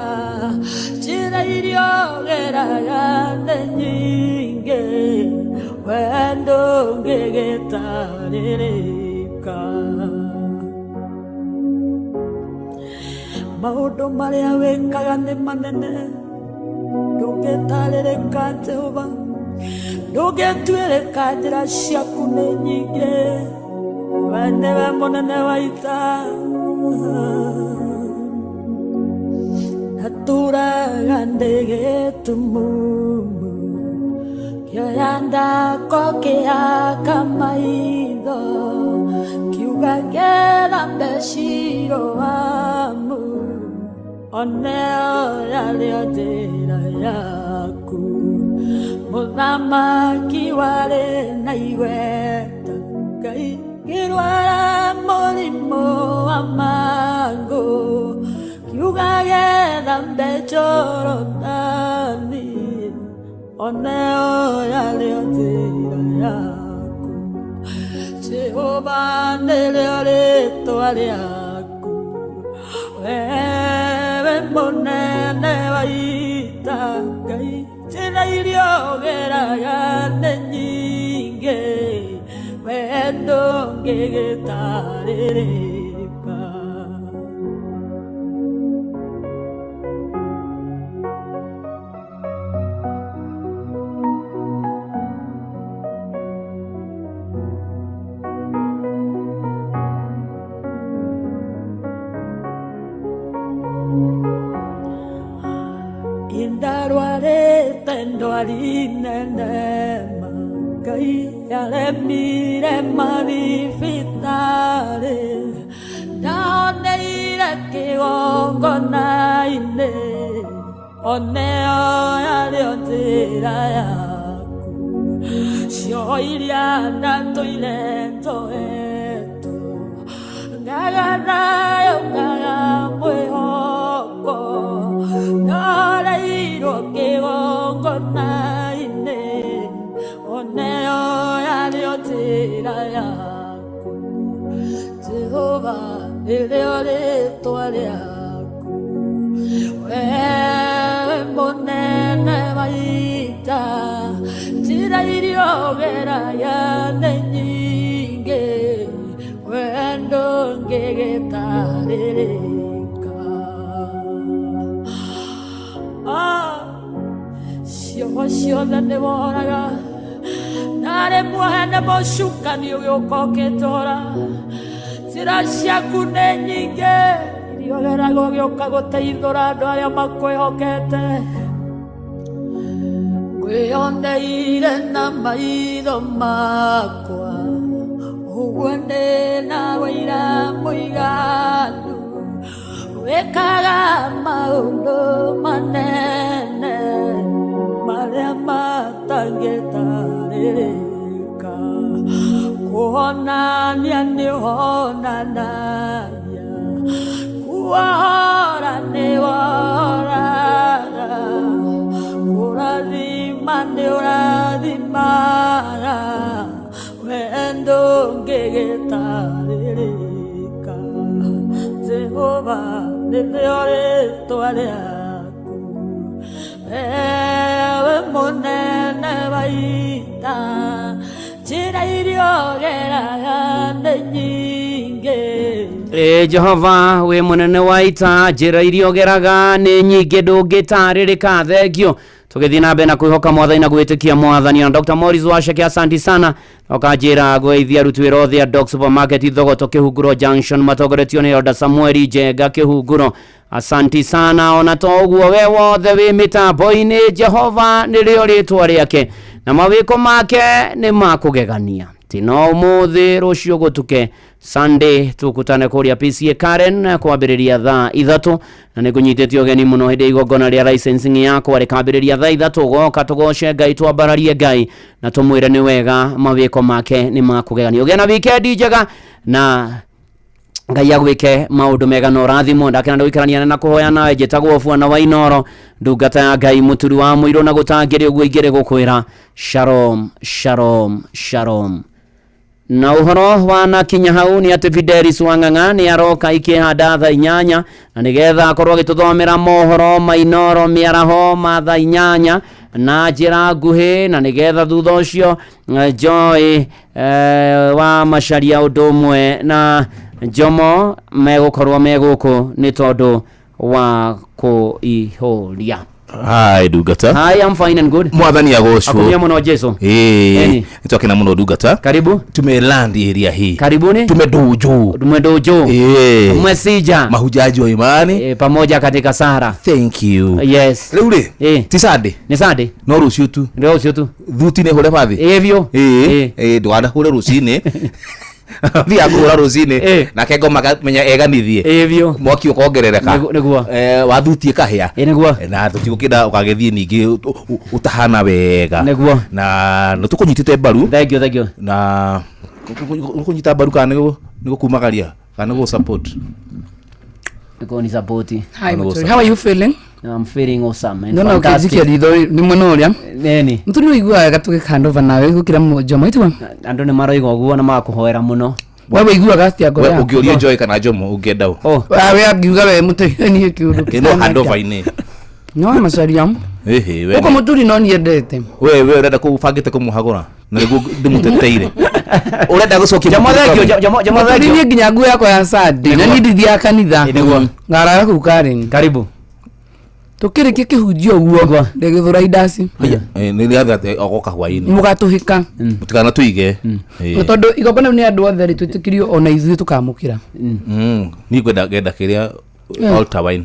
njĩra iria ũgeraga nĩ nyingĩ, wendo ngĩgĩtarĩrĩka. Maũndũ marĩa wĩkaga nĩ manene, ndũngĩtarĩrĩka Jehova, ndũngĩtuĩrĩka, njĩra ciaku nĩ nyingĩ, we nĩwe mũnene wa ita. Naturaga ndĩ gĩtumumu, kĩoya ndako kĩhaka maitho, kiuga gethambe Shiloamu, oneo yarĩo njĩra yaku. Mũthamaki warĩ na igweta, Ngai ngĩrwara mũrimũ wa mangũ, kiuga gethambe Jorodani, oneo yale otira yaku Jehova nele toale yaku wewe monene waita kai tena ilio gera ya nyinge wendo gegetarereka Indarware tendoarine nema kai ale mire marifitare daoneire ke ongona ine oneo ale otira yaku shoiria nato ilento eto gagana yo gagamwehoko Narairo que ongona ine oneo yaliotira yaku Jehova eleole toale yaku wewe monene maita tira iriogera ya nenyinge wendo ngegetarere Sio da devoraga Nare muhene moshuka ni uyokoke tora Sirashia kune nyinge Iriogera gogyoka gote indorado Aya makwe hokete Kweyonde ire na maido makwa Uwende na weira muiganu Wekaga maundo manene Maria matangetarereka Kuhona niani hona naya Kuahora ni wahora Kuradhima ni uradhimara Wendo ngegetarereka Jehova neleore toale yaku ewe monene waita jira iriogera yande nyinge Jehova we munene waita jira iriogeraga ni nyinge ndungitarĩrĩka thengio tugithii na mbere na kwihoka mwathani na gwitikia mwathani na Dr. Morris Washeke asanti sana okajira gweithia rutwira othe a Dog Supermarket Ithogoto Kihunguro Junction matogoretio ni Elder Samuel Jenga Kihunguro asanti sana ona toguo we wothe wi mitambo-ini Jehova nirio ritwa riake na mawiko make ni makugegania tino umuthi rucio gutuke Sunday tukutane kuria PCA Karen kwambiriria thaa 3 na nigunyitete ogeni muno hinde igogona ria licensing yako arikambiriria thaa 3 goka tugoce Ngai twambararie Ngai na tumwire ni wega mawiko make ni makugegania ogena weekend njega na Ngai agwike maundu mega no rathimo ndakena ndwikarania na kuhoya nawe njitagwo Bwana wa Inoro ndungata ya Ngai muturi wa muiro na gutangire uguo igire gukwira shalom shalom shalom. Na uhoro wana kinya hau ni ati Fidelis Wang'ang'a ni aroka ikihanda thaa 8 na nigetha akorwo agituthomera mohoro mainoro miaraho ma thaa 8 na njira nguhi na nigetha thutha ucio Joy wa Macharia Udumwe na Jomo megukorwo meguku ni tondu wa kuihoria. Hi Dugata. Hi, I'm fine and good. Mwathani agocwo. Akumia muno Jesu. Nitokena muno Dugata. Karibu. Tumeland area hii. Karibuni. Tumedojo. Mwesija. Mahujaji wa imani. Pamoja katika sahara. Thank you. Yes. Leure. Ti Sunday. Ni Sunday. No rucio tu. Rucio tu. Thuti ne hore bathi. Evyo. Ndwanda hore rucine. Thia kura ruzini na kego makamenya eganithie evyo mwaki ukongerereka niguo wathutie kahia niguo na tutigukida ukagethie ningi utahana wega niguo na nutukunyitite baru thank you na ukunyita baru kana nigo kumagaria kana go support niko ni support. Hi, how are you feeling? I'm feeling awesome and fantastic. No ukijikia ritho ni munoria. Neni. Mtu ni igua gatuke kandova nawe gukira Jomo itwa. Andu ni maroiga guo na makuhoera muno. Wewe igua gati agora. Wewe ukioria Joy kana Jomo ungenda u. Wewe agiuga we mutu ni kiundu. Ino handova ini. No masariam. Wewe. Uko muturi no niendete. Wewe urenda kubangite kumuhagura. Na niguo ndimuteteire. Urenda gucokia Jomo thagio nginya nguo yako ya Sunday na nindithia kanitha. Ngara ku Karen. Karibu. Tukirikia kihunjio guo ndegithura indasi. Ni riatha ogoka hwaini. Mugatuhika. Mutikana tuige. Tondu igongona ni andu othe ri twitikirio ona ithuĩ tukamukira. Ni ngenda kiria altar wine.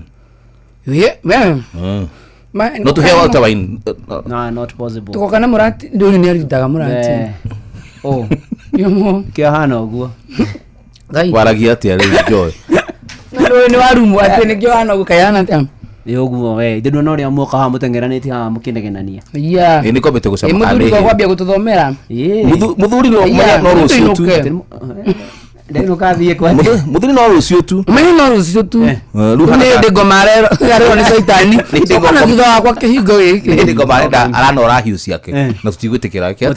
No to hear altar wine. No, not possible. Tukokana murati ndio ni aritaga murati. Yomo kia hana uguo. Waragia atia ri Joy. Ndio ni warumu ati ni kio hana gukayana tam. Yoguo we ndio no ri amuka ha mutengeraniti ha mukindegenania. Yeah. Ni komete gucama ale. Muthuri kwa kwambia gututhomera. Muthuri no maya no rucio tu. Ndeno kathie kwa. Muthuri no rucio tu. Mimi no rucio tu. Ruhana ndego marero garero ni saitani. Ndego thutha kwa kihingo giki. Ndego marenda aranora hiu ciake. Na tutigwitikira yake.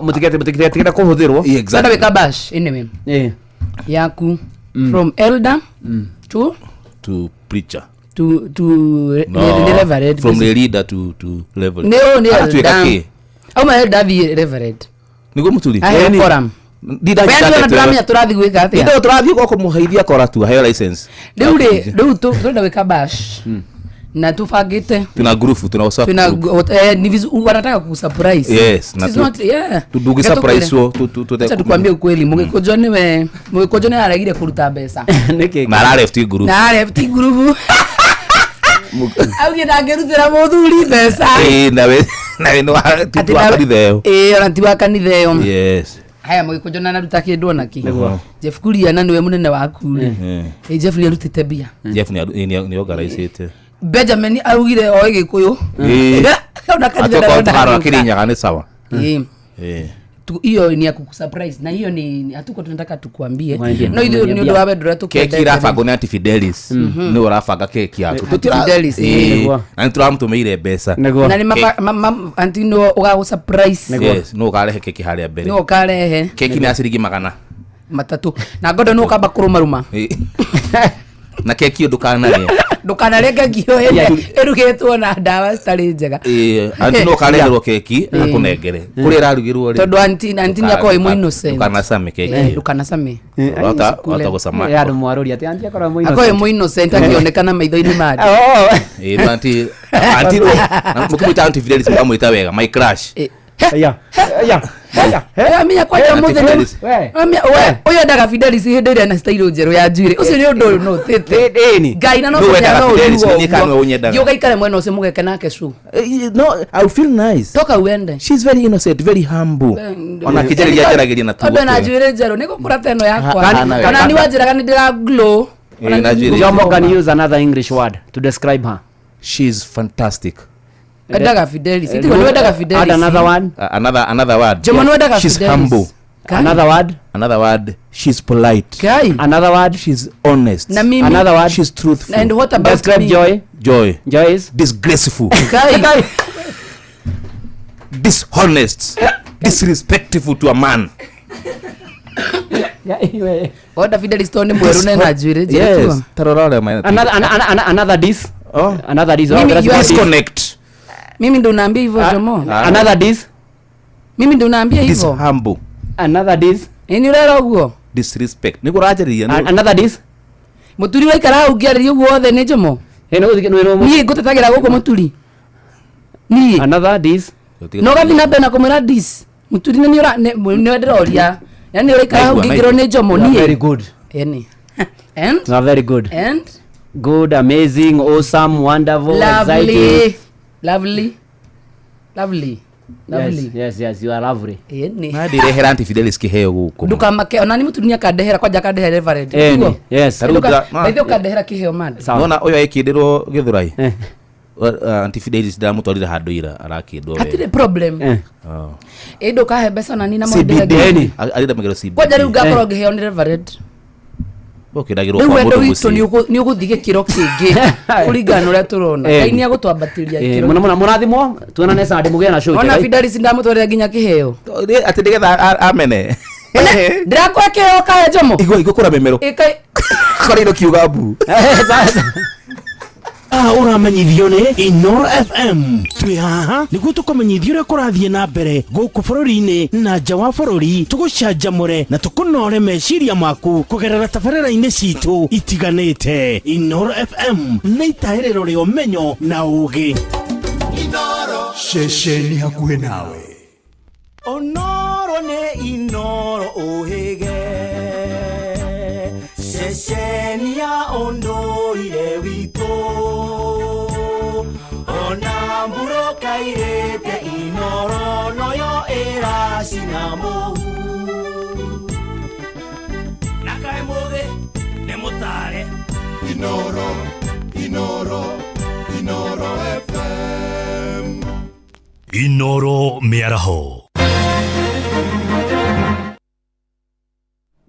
Mutigetikiria kuhuthirwo. Sada weka bash anyway. Yaku from elder to preacher. To reverend. From the leader to level. No, ni elder. Au ma elder the reverend. Nigo muturi. Ni forum. Dida turamia turathi gwika atia. Ndio turathi goko muheithia kora tu hayo license. Riu tunda weka bash. Na tufagite. Tuna group tuna WhatsApp. Ni vizu wanataka kusurprise. Yes, na tuduge surprise wo tukwambia ukweli mugikojo ni aragire kuruta mbeca. Na left group. Au ngirangerutira muthuri mbeca. Na no tuwakanitheo. Ona tiwakanitheo. Yes. Haya mugikojo na naruta kindu onaki. Jeff Kuria na niwe munene waku. Jeff ni arutite bia. Jeff ni organizate. Benjamin augire o Gikuyu. Ona kanitha ndaro Kirinyaga ni sawa. Hiyo ni ya kukusurprise na hiyo ni hatuko tunataka tukuambie. No hiyo ni ndio wabe ndora tukwenda. Keki rafa gona anti Fidelis. Ni urafanga keki yako. Fidelis. Na turamutumeire mbeca. Na ni anti no uga surprise. Yes, no ukarehe keki haria mbere. No ukarehe. Keki ni asiringi 100. Matatu. Na godo no ukaba kuruma. Na keki yo ndukanaria keki yo erugetwo na ndawa citari njega. Anti no kareherwo keki akunengere kuri rarugirwo ri tondu anti ni akwa imwe innocent ndukanasame keki ndukanasame ota gusama ya mwaruri ati anti akora imwe innocent akwa imwe innocent akionekana maitho-ini madi anti mukumita anti Fidelis mwamwita wega my crush Amia kwa ya mothe oyo ndaga Fidelis hinde ria na style njeru ya njwire ucio ni undu no tete ngai na no yo gaikare mwena ucio mugeke nake cu no I feel nice toka uende she's very innocent very humble ona kijereria jaragiria na tu na njwire njeru niko kurata eno yakwa kana ni wanjiraga ni ndira glow Jomo can use another English word to describe her. She's fantastic. Daga Fidelis. Iti wano daga Fidelis. Add another one. Another word. Jomo daga She's humble. Another word. Another word. She's polite. Kai. Another word. She's honest. Another word. She's truthful. And what about describe me? Joy? Joy is disgraceful. Kai. Dishonest. Disrespectful to a man. Oda Fidelis toni mweru na njwire. Yes. Tarorale maana. Another dis. Another dis. Disconnect. Mimi ndo naambia hivyo Jomo. Another dis. Mimi ndo naambia hivyo. Humble. Another dis. Ni rero guo. Disrespect. Niko rajeria. Another dis. Muturi wa ikara ugiaria guo othe ni Jomo. Ni ngutetagira guko muturi. Ni another dis. No gathi na bena kumira dis. Muturi ni ora ni wenderoria. Yani ora ikara ugigiro ni Jomo ni. Very good. Yani. And not very good. And good, amazing, awesome, wonderful, exciting. Lovely. Yes, you are lovely. Na direhera anti Fidelis kiheo guko. Nduka make ona ni mutunia kadehera kwa jaka dehera Reverend. Yes. Ndio kadehera kiheo mad. Nona oyo ekindirwo Githurai. Anti Fidelis da mutwarira handu ira arakindwo we. Hatire problem. Nduka he besa na nina mwendera gani. Alida magero CBD. Kwa jari ugakorwo giheo ni Reverend. okiragirwo kwa mundu witu ni uguthige kiro kingi kuringana uria turona kaini agutwambatiria kiro muno murathimwo tuonane Sunday mugia na show ona Fidelis ndamutwarira ginya kiheo ati ndigetha amene ndirakwa kiheo kae jomo igwa kura memero koriro kiuga bu uramenyithio ni Inoro FM twi haha niguo tukumenyithio uria kurathie na mbere guku bururi-ini na nja wa bururi tugucanjamure na tukunore meciria maku kugerera tabarĩra-inĩ citu itiganĩte. Inoro FM nĩ itahĩrĩro rĩa ũmenyo na ũgĩ. Inoro ceceni hakuhĩ nawe. Onoro nĩ Inoro ũhĩge ceceni ya ũndũire witũ ona mburo kairĩte Inoro noyo ĩracina mũhu na kaĩ mũthĩ nĩ mũtare Inoro FM Inoro mĩaraho.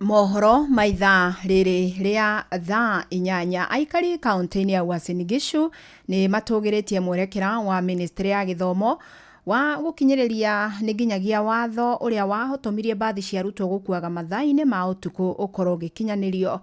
Mohoro maitha riri ria thaa 8 aikari kaunti-ini ya Uasin Gishu ni matũgĩrĩtie mwerekera wa ministry ya githomo wa gukinyĩrĩria nĩ nginyagia watho ũrĩa wahotomirie bathi cia arutwo gũkuaga mathaa-inĩ ma ũtukũ ũkorwo ũgĩkinyanĩrio.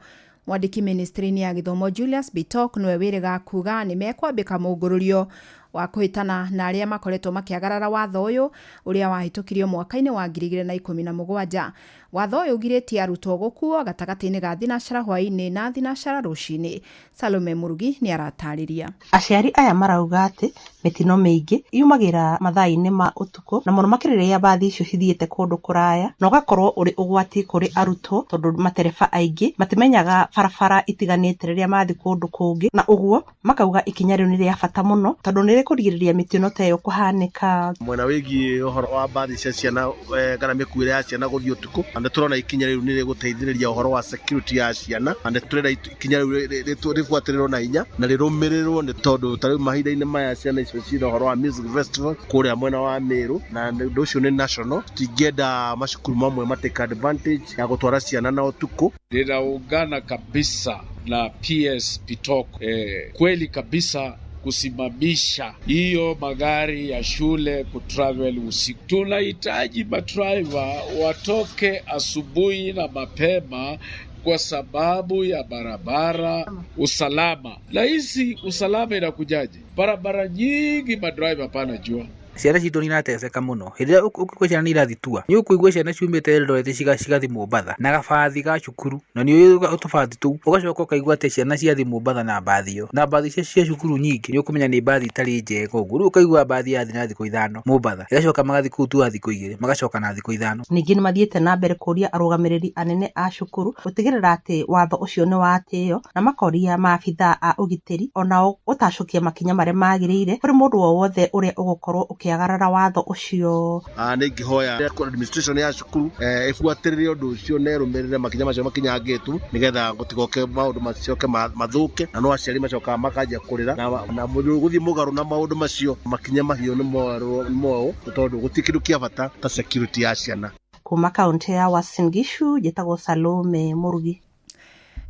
Mwandĩki ministry-inĩ ya githomo Julius Bitok nĩwe wĩrĩga kuga nĩ mekwambĩka mũngũrũrio wa kuhitana na aria makoretwo makiagarara watho uyu uria wahitukirio mwaka-ini wa 2017. Watho uyu ugiritie arutwo gukuo gatagati-ini ga thinacara hwaini na thinacara rucini. Salome Murugi ni aratariria. Aciari aya marauga ati mitino mingi yumagira mathaa-ini ma utuku na muno makiriria bathi icio cithiete kundu kuraya na ugakorwo uri ugwati kuri arutwo tondu matereba aingi matimenyaga barabara itiganite riria mathi kundu kungi na uguo makauga ikinya riu ni ria bata muno tondu ni kurigiriria mitino tayo kuhanika. Mwena wigi uhoro wa bathi cia ciana kana mikuire ya ciana guthii utuku na turona ikinya riu ni guteithiriria uhoro wa security ya ciana na turenda ikinya riu rifuatirirwo na hinya na rirumirirwo ni tondu tariu mahinda-ini maya ciana icio cina uhoro wa music festival kuria mwena wa Meru na ndu ucio ni national tingenda macukuru mamwe matake advantage ya gutwara ciana na utuku. Ninaungana kabisa na PS Bitok kweli kabisa kusimamisha hiyo magari ya shule kutravel usiku. Tunahitaji madriver watoke asubuhi na mapema kwa sababu ya barabara usalama. Laisi usalama inakujaje? Barabara nyingi madriver pana jua. Ciana citu ni nateseka muno hiria ukikuwa ciana irathitua ni ukuigua ciana ciumite Eldoret cigathi Mombatha na gabathi ga cukuru na ni utubathi tu ugacoka ukaigua ati ciana ciathi Mombatha na bathi iyo na bathi cia cukuru nyingi ni ukumenya ni bathi itari njega uguo ukaigua bathi ya thina thikũ 5 Mombatha igacoka magathi kuu tu thikũ 2 magacoka na thikũ 5. Ningi ni mathiete na mbere kuria arugamiriri anene a cukuru gutigirira ati watho ucio ni watio na makoria maabitha a ugitiri onao utacokia makinya maria magirire kuri mundu wothe uria ugukorwo kiagarara watho ucio. Ni ngihoya administration ya cukuru ifuatiririe undu ucio ne rumirire makinya macio makinyangitu nigetha gutigoke maundu macioke mathuke na no aciari macoka makajia kurira na mundu guthii mugaru na maundu macio makinya mahiu ni mo tondu gutikindu kia bata ta security ya ciana. Kuma kaunti ya Uasin Gishu jetagwo Salome Murugi.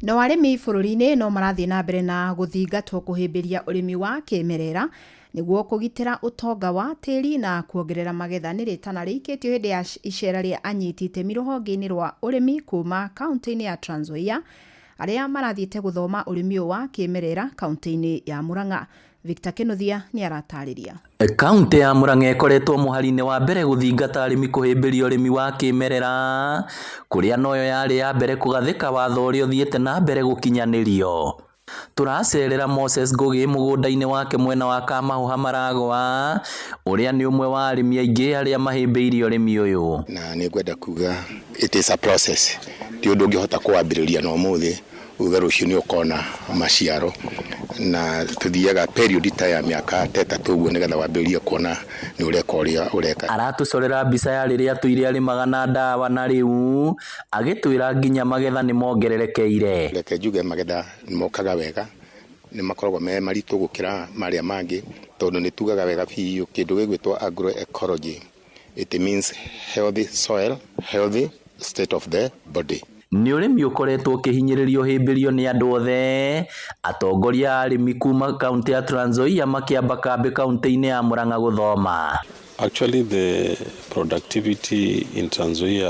No arimi bururi-ini no marathie na mbere na guthingatwo kuhimbiria urimi wa kimerera niguo kugitira utonga wa tiri na kuongerera magetha ni ritana rikitio hindi ya icera ria anyiti itemi ruhonge-ini rwa urimi kuma kaunti-ini ya Trans Nzoia aria marathiete guthoma urimi wa kimerera kaunti-ini ya Murang'a. Victor Kinuthia ni aratariria. Kaunti ya Murang'a ikoretwo muhari-ini wa mbere guthingata arimi kuhimbiria urimi wa kimerera kuria noyo yari ya mbere kugathika watho uria uthiete na mbere gukinyanirio. Turacerera Moses Ngugi mugunda-ini wake mwena wa Kamahuha Maragwa uria ni umwe wa arimi aingi aria mahimbiirie urimi uyu. Na ni ngwenda kuga it is a process ti undu ngihota kuambiriria no muthi uga rucio ni ukona maciaro na tuthiaga period ta ya miaka 3 uguo nigetha wambiririe kuona ni ureka uria ureka. Aratucorera mbica ya riria tuire arimaga na ndawa na riu agitwira nginya magetha ni mongererekeire. Reke njuge magetha ni mokaga wega ni makoragwo me maritu gukira maria mangi tondu ni tugaga wega biu kindu gigwitwa agroecology. It means healthy soil, healthy state of the body. nĩ ũrĩmi ũkoretwo ũkĩhinyĩrĩrio hĩmbĩrio nĩ andũ othe, atongoria a arĩmi kuma kaunti ya Trans Nzoia makĩamba kambĩ kaunti-inĩ ya Murang'a gũthoma. Actually, the productivity in Trans Nzoia